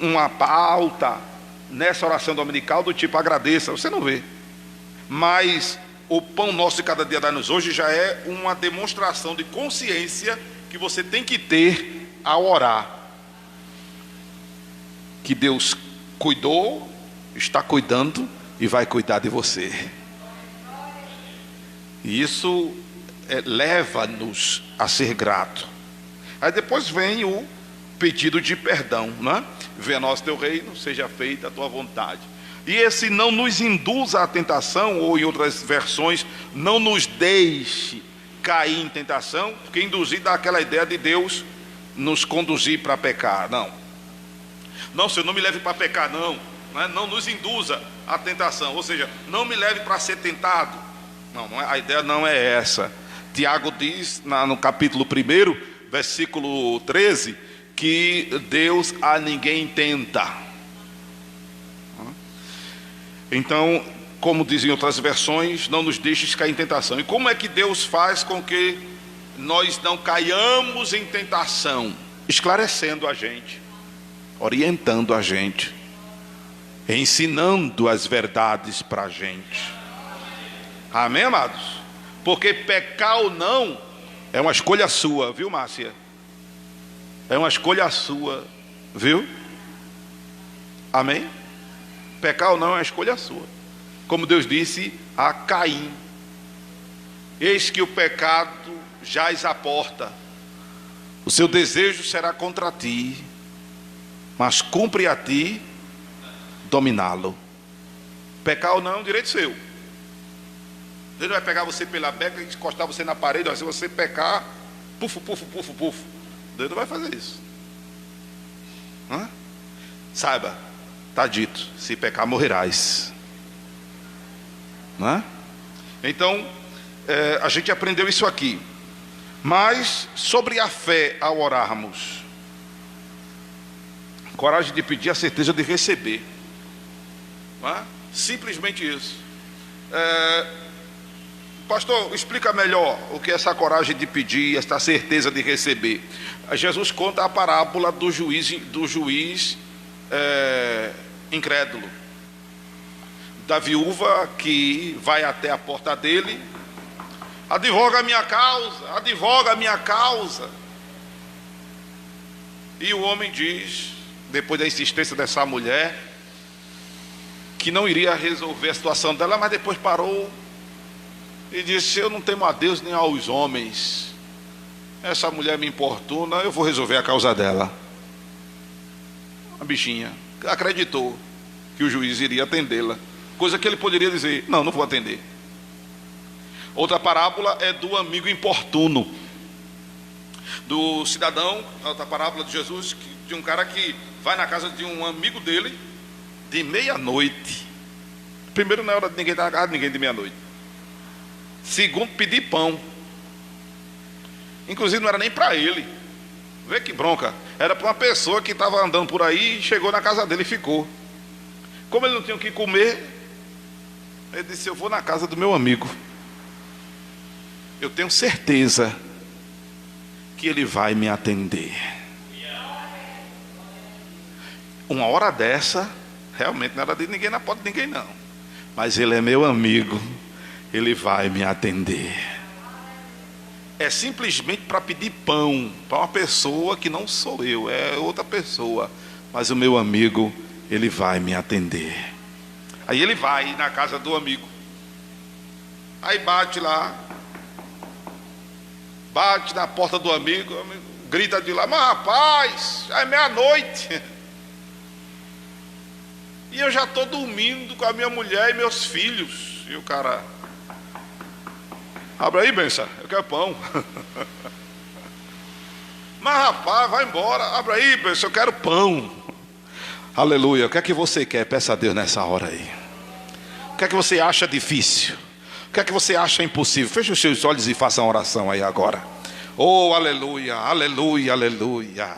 uma pauta nessa oração dominical do tipo agradeça, você não vê. Mas o pão nosso de cada dia dá-nos hoje já é uma demonstração de consciência que você tem que ter ao orar, que Deus cuidou, está cuidando e vai cuidar de você. E isso leva-nos a ser grato. Aí depois vem o pedido de perdão, né? Venha nosso teu reino, seja feita a tua vontade. E esse não nos induza à tentação, ou em outras versões, não nos deixe cair em tentação, porque induzir dá aquela ideia de Deus nos conduzir para pecar. Não, Senhor, não me leve para pecar, não. Não nos induza à tentação, ou seja, não me leve para ser tentado. A ideia não é essa. Tiago diz no capítulo 1, versículo 13, que Deus a ninguém tenta. Então, como dizem outras versões, não nos deixes cair em tentação. E como é que Deus faz com que nós não caiamos em tentação, esclarecendo a gente, orientando a gente, ensinando as verdades para a gente. Amém, amados? Porque pecar ou não é uma escolha sua, viu, Márcia? É uma escolha sua, viu? Amém? Pecar ou não é uma escolha sua. Como Deus disse a Caim: eis que o pecado jaz à porta, o seu desejo será contra ti, mas cumpre a ti dominá-lo. Pecar ou não é um direito seu. Deus não vai pegar você pela beca e encostar você na parede. Se você pecar, pufo, pufo, pufo, pufo. Deus não vai fazer isso. Hã? Saiba, está dito: se pecar morrerás. Não é? Então, a gente aprendeu isso aqui. Mas sobre a fé ao orarmos, coragem de pedir, a certeza de receber. Não é? Simplesmente isso. Pastor, explica melhor o que é essa coragem de pedir, essa certeza de receber. Jesus conta a parábola do juiz incrédulo, da viúva que vai até a porta dele: advoga a minha causa, advoga a minha causa. E o homem diz, depois da insistência dessa mulher, que não iria resolver a situação dela, mas depois parou e disse: eu não temo a Deus nem aos homens, essa mulher me importuna, eu vou resolver a causa dela. A bichinha acreditou que o juiz iria atendê-la, coisa que ele poderia dizer: não vou atender. Outra parábola é do amigo importuno, do cidadão. Outra parábola de Jesus, de um cara que vai na casa de um amigo dele de meia-noite. Primeiro, não é hora de ninguém estar na casa de ninguém de meia-noite. Segundo, pedir pão. Inclusive não era nem para ele. Vê que bronca. Era para uma pessoa que estava andando por aí, chegou na casa dele e ficou. Como ele não tinha o que comer, ele disse: eu vou na casa do meu amigo, eu tenho certeza que ele vai me atender. Uma hora dessa, realmente não era de ninguém na porta de ninguém não, mas ele é meu amigo, ele vai me atender. É simplesmente para pedir pão para uma pessoa que não sou eu, é outra pessoa, mas o meu amigo, ele vai me atender. Aí ele vai na casa do amigo, aí bate lá, bate na porta do amigo, grita de lá: mas rapaz, já é meia-noite e eu já estou dormindo com a minha mulher e meus filhos. E o cara: abre aí, benção, eu quero pão. Mas rapaz, vai embora, abre aí, benção, eu quero pão. Aleluia. O que é que você quer? Peça a Deus nessa hora aí. O que é que você acha difícil? O que é que você acha impossível? Feche os seus olhos e faça uma oração aí agora. Oh, aleluia, aleluia, aleluia.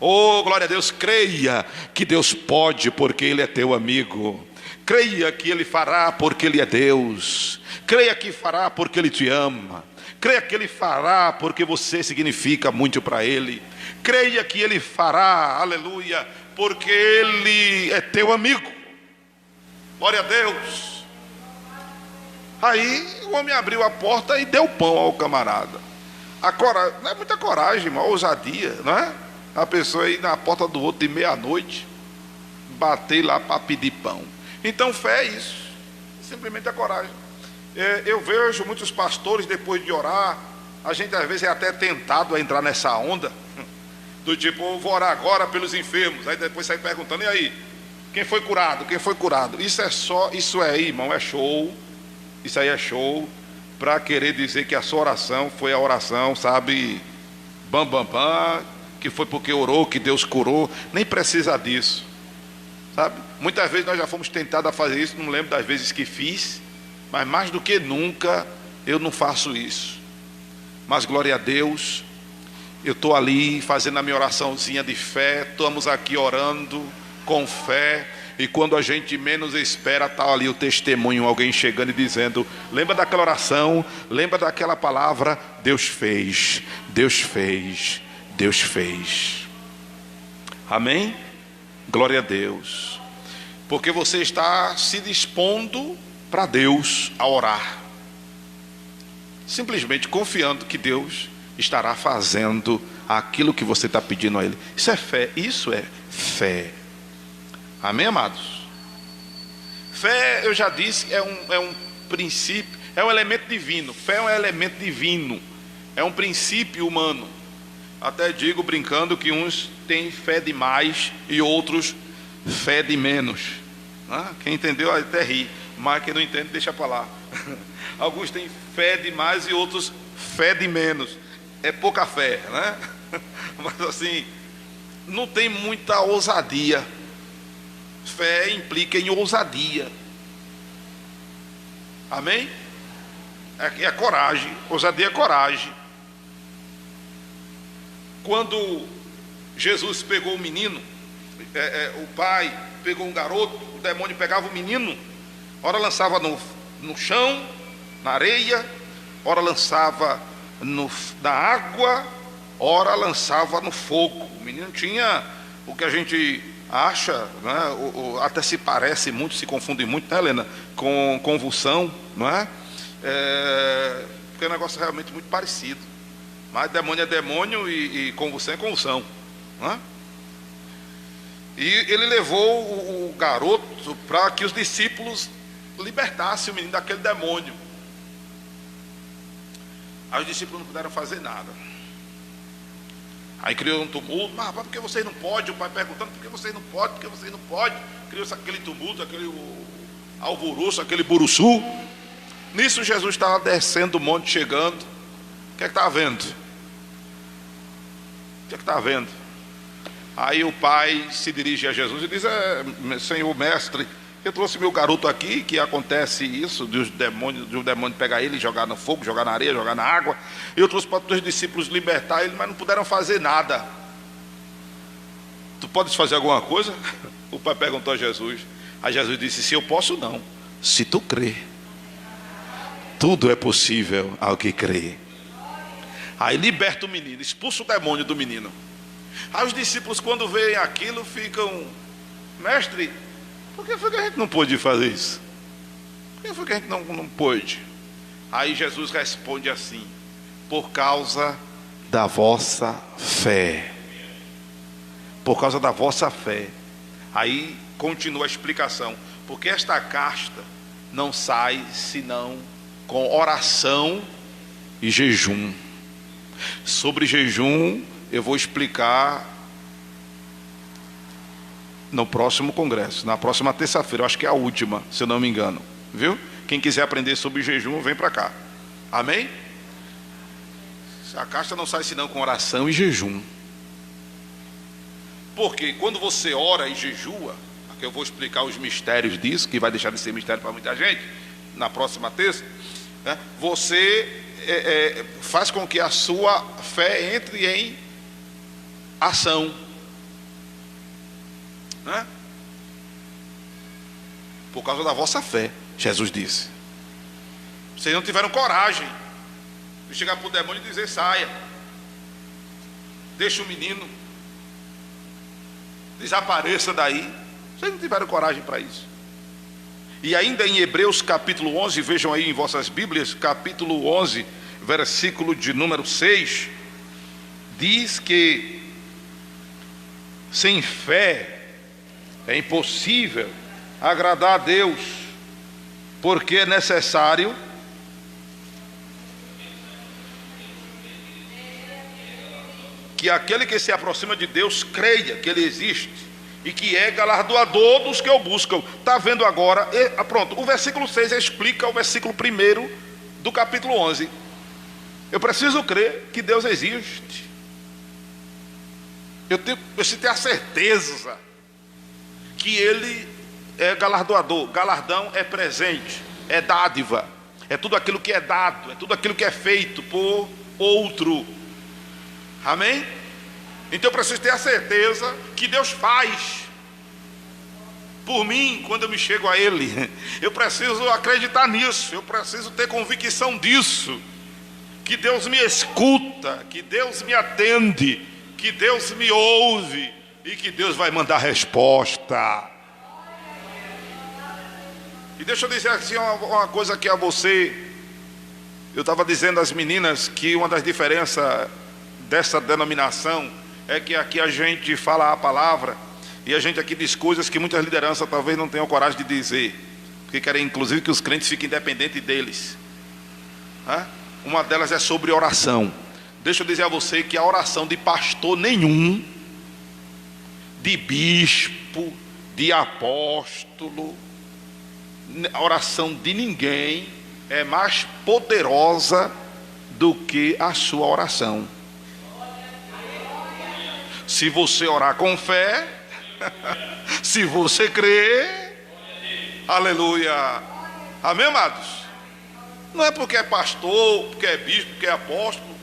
Oh, glória a Deus. Creia que Deus pode, porque Ele é teu amigo. Creia que Ele fará, porque Ele é Deus. Creia que fará, porque Ele te ama. Creia que Ele fará, porque você significa muito para Ele. Creia que Ele fará, aleluia, porque Ele é teu amigo. Glória a Deus. Aí o homem abriu a porta e deu pão ao camarada. Agora, não é muita coragem, uma ousadia, não é? A pessoa ir na porta do outro de meia-noite, bater lá para pedir pão. Então fé é isso, simplesmente a coragem. Eu vejo muitos pastores, depois de orar, a gente às vezes é até tentado a entrar nessa onda, do tipo: eu vou orar agora pelos enfermos. Aí depois sai perguntando: e aí, quem foi curado? Quem foi curado? Isso aí, irmão, é show. Isso aí é show para querer dizer que a sua oração foi a oração, sabe, bam, bam, bam, que foi porque orou que Deus curou. Nem precisa disso, sabe? Muitas vezes nós já fomos tentados a fazer isso. Não lembro das vezes que fiz, mas mais do que nunca eu não faço isso. Mas glória a Deus, eu estou ali fazendo a minha oraçãozinha de fé. Estamos aqui orando com fé. E quando a gente menos espera, está ali o testemunho, alguém chegando e dizendo: lembra daquela oração, lembra daquela palavra? Deus fez, Deus fez, Deus fez. Amém? Glória a Deus. Porque você está se dispondo para Deus a orar, simplesmente confiando que Deus estará fazendo aquilo que você está pedindo a Ele. Isso é fé, isso é fé. Amém, amados? Fé, eu já disse, é um princípio, é um elemento divino. Fé é um elemento divino, é um princípio humano. Até digo brincando que uns têm fé de mais e outros fé de menos. Quem entendeu até ri, mas quem não entende deixa para lá. Alguns têm fé de mais e outros fé de menos. É pouca fé, né? Mas assim, não tem muita ousadia. Fé implica em ousadia. Amém? É coragem. Ousadia é coragem. Quando Jesus pegou o menino, o pai pegou um garoto, o demônio pegava o menino, ora lançava no chão, na areia, ora lançava na água, ora lançava no fogo. O menino tinha o que a gente acha, né, até se parece muito, se confunde muito, né, Helena, com convulsão, não é? Porque é um negócio realmente muito parecido. Mas demônio é demônio e convulsão é convulsão, não é? E ele levou o garoto para que os discípulos libertassem o menino daquele demônio. Aí os discípulos não puderam fazer nada. Aí criou um tumulto. Mas rapaz, por que vocês não podem? O pai perguntando: por que vocês não podem? Por que vocês não podem? Criou aquele tumulto, aquele alvoroço, aquele buruçu. Nisso Jesus estava descendo o monte, chegando. O que é que está vendo? O que é que está vendo? Aí o pai se dirige a Jesus e diz: Senhor mestre, eu trouxe meu garoto aqui, que acontece isso, de um demônio pegar ele, jogar no fogo, jogar na areia, jogar na água. Eu trouxe para os teus discípulos libertar ele, mas não puderam fazer nada. Tu podes fazer alguma coisa? O pai perguntou a Jesus. Aí Jesus disse: se eu posso, não. Se tu crê, tudo é possível ao que crê. Aí liberta o menino, expulsa o demônio do menino. Aí os discípulos, quando veem aquilo, ficam: mestre, por que foi que a gente não pôde fazer isso? Por que foi que a gente não pôde? Aí Jesus responde assim: por causa da vossa fé. Por causa da vossa fé. Aí continua a explicação: porque esta casta não sai senão com oração e jejum. Sobre jejum eu vou explicar no próximo congresso, na próxima terça-feira. Eu acho que é a última, se eu não me engano, viu? Quem quiser aprender sobre jejum, vem para cá. Amém? A casta não sai senão com oração e jejum. Porque quando você ora e jejua, aqui eu vou explicar os mistérios disso, que vai deixar de ser mistério para muita gente na próxima terça, né? Você faz com que a sua fé entre em ação, né? Por causa da vossa fé, Jesus disse. Vocês não tiveram coragem de chegar para o demônio e dizer: saia, deixa o menino, desapareça daí. Vocês não tiveram coragem para isso. E ainda em Hebreus capítulo 11, vejam aí em vossas Bíblias, capítulo 11, versículo de número 6, diz que sem fé é impossível agradar a Deus, porque é necessário que aquele que se aproxima de Deus creia que Ele existe e que é galardoador dos que o buscam. Está vendo agora? Pronto, o versículo 6 explica o versículo 1 do capítulo 11. Eu preciso crer que Deus existe. Eu preciso ter a certeza que Ele é galardoador. Galardão é presente, é dádiva, é tudo aquilo que é dado, é tudo aquilo que é feito por outro. Amém? Então eu preciso ter a certeza que Deus faz. por mim quando eu me chego a Ele. Eu preciso acreditar nisso, eu preciso ter convicção disso, que Deus me escuta, que Deus me atende, que Deus me ouve e que Deus vai mandar resposta. E deixa eu dizer assim uma coisa aqui a você. Eu estava dizendo às meninas que uma das diferenças dessa denominação é que aqui a gente fala a palavra e a gente aqui diz coisas que muitas lideranças talvez não tenham coragem de dizer, porque querem inclusive que os crentes fiquem independentes deles. Uma delas é sobre oração. Deixa eu dizer a você que a oração de pastor nenhum, de bispo, de apóstolo, a oração de ninguém é mais poderosa do que a sua oração. Se você orar com fé, se você crer, aleluia, amém, amados? Não é porque é pastor, porque é bispo, porque é apóstolo,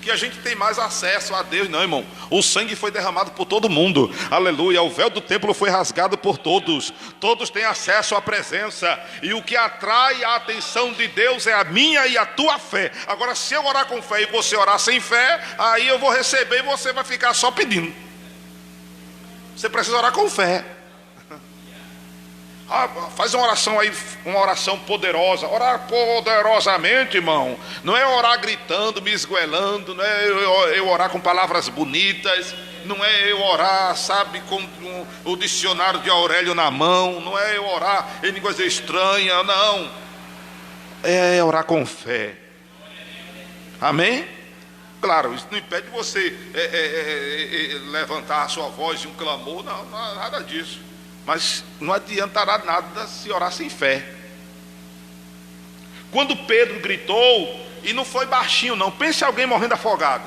que a gente tem mais acesso a Deus, não, irmão. O sangue foi derramado por todo mundo, aleluia. O véu do templo foi rasgado por todos. Todos têm acesso à presença. E o que atrai a atenção de Deus é a minha e a tua fé. Agora, se eu orar com fé e você orar sem fé, aí eu vou receber e você vai ficar só pedindo. Você precisa orar com fé. Faz uma oração aí, uma oração poderosa. Orar poderosamente, irmão. Não é orar gritando, me esgoelando. Não é eu orar com palavras bonitas. Não é eu orar, sabe, com o dicionário de Aurélio na mão. Não é eu orar em línguas estranhas, não. É orar com fé. Amém? Claro, isso não impede você levantar a sua voz de um clamor. Não, nada disso. Mas não adiantará nada se orar sem fé. Quando Pedro gritou, e não foi baixinho não, pense em alguém morrendo afogado.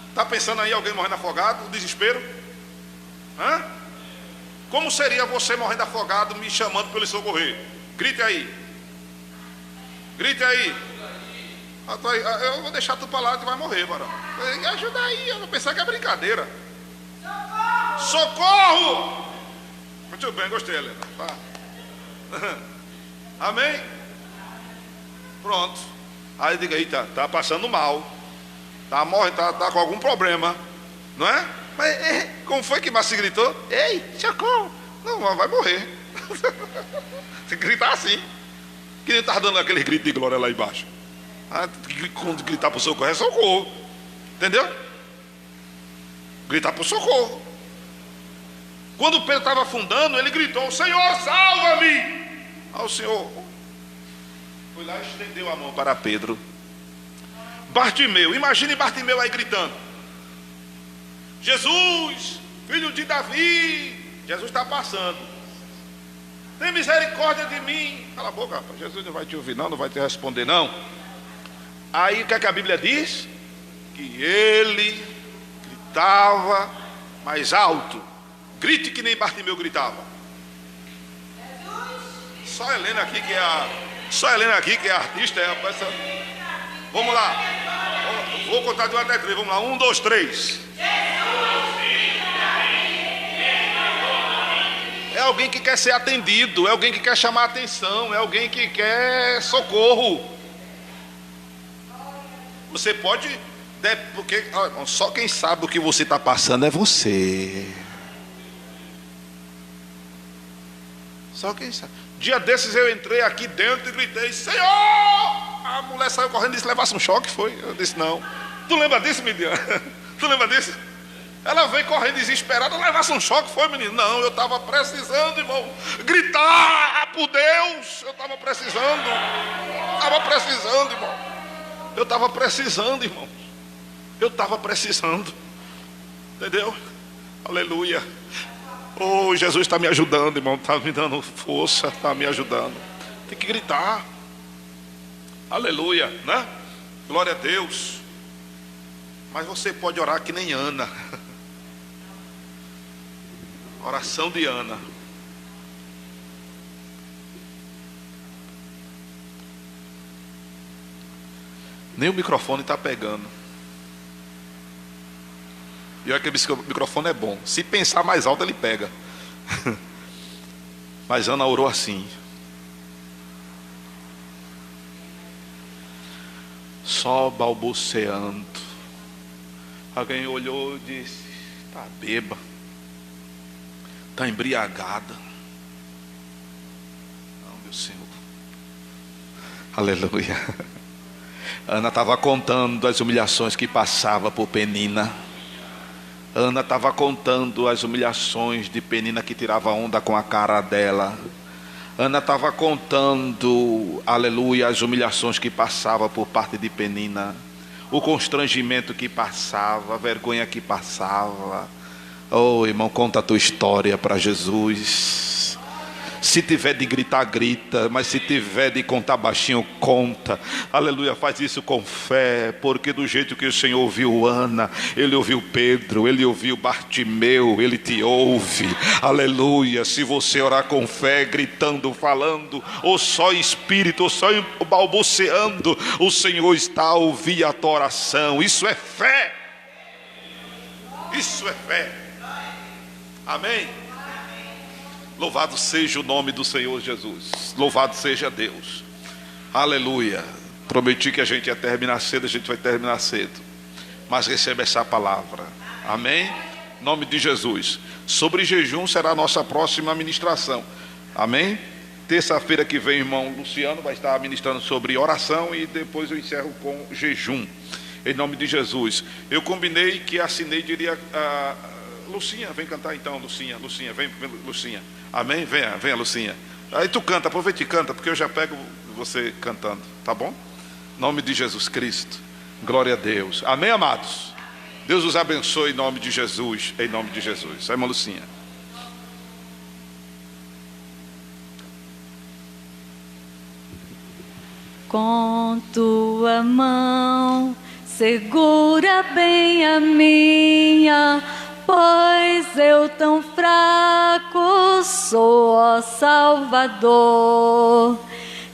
Está pensando aí alguém morrendo afogado? O desespero? Como seria você morrendo afogado me chamando para ele socorrer? Grite aí. Grite aí. Eu vou deixar tu para lá, tu vai morrer, varão. Ajuda aí, eu vou pensar que é brincadeira. Socorro! Muito bem, gostei, Helena. Tá. Amém? Pronto. Aí diga aí, tá passando mal. Tá morrendo, tá com algum problema. Não é? Mas como foi que Márcio gritou? Ei, socorro! Não, vai morrer. Tem que gritar assim. Que nem tá dando aquele grito de glória lá embaixo. Quando gritar pro socorro é socorro. Entendeu? Gritar pro socorro. Quando Pedro estava afundando, ele gritou: Senhor, salva-me! Aí o Senhor foi lá e estendeu a mão para Pedro. Bartimeu, imagine Bartimeu aí gritando: Jesus, filho de Davi. Jesus está passando. Tem misericórdia de mim. Cala a boca, rapaz. Jesus não vai te ouvir não vai te responder não. Aí o que é que a Bíblia diz? Que ele gritava mais alto. Grite que nem Bartimeu gritava. Só Helena aqui que é a artista. Vamos lá. Vou contar de 1 até 3. Vamos lá. 1, 2, 3. É alguém que quer ser atendido. É alguém que quer chamar atenção. É alguém que quer socorro. Você pode... Porque só quem sabe o que você está passando é você. Só quem sabe. Dia desses eu entrei aqui dentro e gritei: Senhor! A mulher saiu correndo e disse: levasse um choque, foi? Eu disse: não. Tu lembra disso, menina? Tu lembra disso? Ela veio correndo desesperada: levasse um choque, foi, menino? Não, eu estava precisando, irmão, gritar por Deus. Eu estava precisando. Irmão. Eu estava precisando, irmão. Eu estava precisando. Entendeu? Aleluia. Oh, Jesus está me ajudando, irmão. Está me dando força, está me ajudando. Tem que gritar. Aleluia, né? Glória a Deus. Mas você pode orar que nem Ana. Oração de Ana. Nem o microfone está pegando. E olha que o microfone é bom. Se pensar mais alto, ele pega. Mas Ana orou assim, só balbuciando. Alguém olhou e disse: está bêbada, está embriagada. Não, meu Senhor. Aleluia. Ana estava contando as humilhações que passava por Penina. Ana estava contando as humilhações de Penina, que tirava onda com a cara dela. Ana estava contando, aleluia, as humilhações que passava por parte de Penina, o constrangimento que passava, a vergonha que passava. Oh, irmão, conta a tua história para Jesus. Se tiver de gritar, grita. Mas se tiver de contar baixinho, conta. Aleluia, faz isso com fé. Porque do jeito que o Senhor ouviu Ana, Ele ouviu Pedro, Ele ouviu Bartimeu, Ele te ouve. Aleluia, se você orar com fé, gritando, falando, ou só em espírito, ou só balbuciando, o Senhor está a ouvir a tua oração. Isso é fé. Isso é fé. Amém? Louvado seja o nome do Senhor Jesus. Louvado seja Deus. Aleluia. Prometi que a gente ia terminar cedo, a gente vai terminar cedo. Mas receba essa palavra. Amém? Em nome de Jesus. Sobre jejum será a nossa próxima ministração. Amém? Terça-feira que vem, irmão Luciano vai estar ministrando sobre oração. E depois eu encerro com jejum. Em nome de Jesus. Eu combinei que a Cineide iria... Lucinha, vem cantar então, Lucinha, vem, Lucinha. Amém? Venha, Lucinha. Aí tu canta, aproveita e canta, porque eu já pego você cantando, tá bom? Em nome de Jesus Cristo. Glória a Deus. Amém, amados? Deus os abençoe em nome de Jesus. Em nome de Jesus. Vai, irmã Lucinha. Com tua mão segura bem a minha, pois eu tão fraco sou, ó Salvador,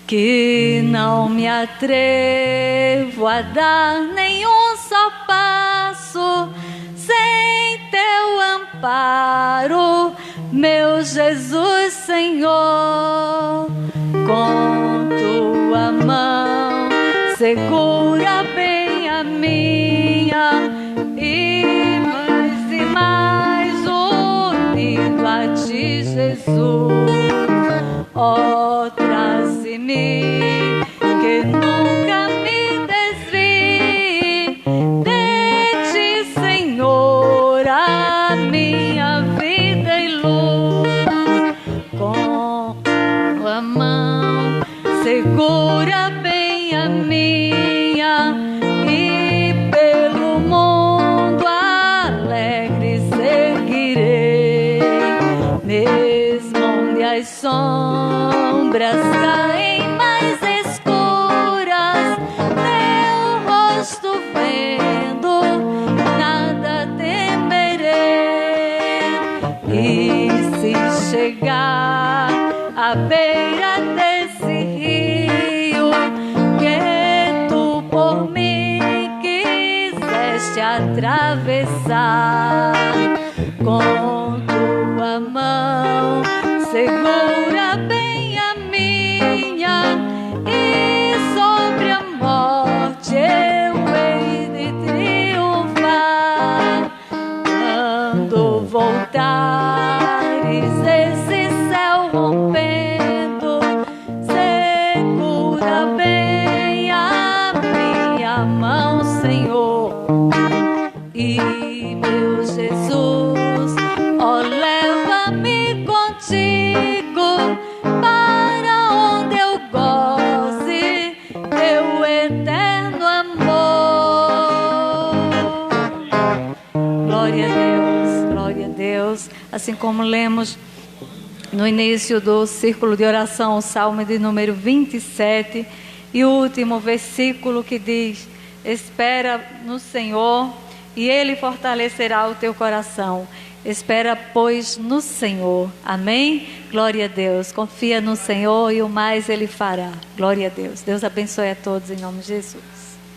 que não me atrevo a dar nenhum só passo sem teu amparo, meu Jesus Senhor. Com tua mão segura bem a minha, e mais unido a ti, Jesus. Ó, traze-me, que nunca me desvie de ti, Senhor, a minha vida e luz. Com tua mão segura bem a minha, e pelo mundo alegre seguirei, mesmo onde as sombras caem mais escuras, teu rosto vendo, nada temerei. E se chegar à beira desse rio que tu por mim quiseste atravessar, com tua mão segura bem a minha, e sobre a morte eu hei de triunfar. Quando voltares esse céu rompendo, segura bem a minha mão, Senhor. E meu Jesus, ó, leva-me contigo para onde eu goze teu eterno amor. Glória a Deus, glória a Deus. Assim como lemos no início do círculo de oração, o Salmo de número 27, e o último versículo que diz: espera no Senhor e Ele fortalecerá o teu coração. Espera, pois, no Senhor. Amém? Glória a Deus. Confia no Senhor e o mais Ele fará. Glória a Deus. Deus abençoe a todos em nome de Jesus.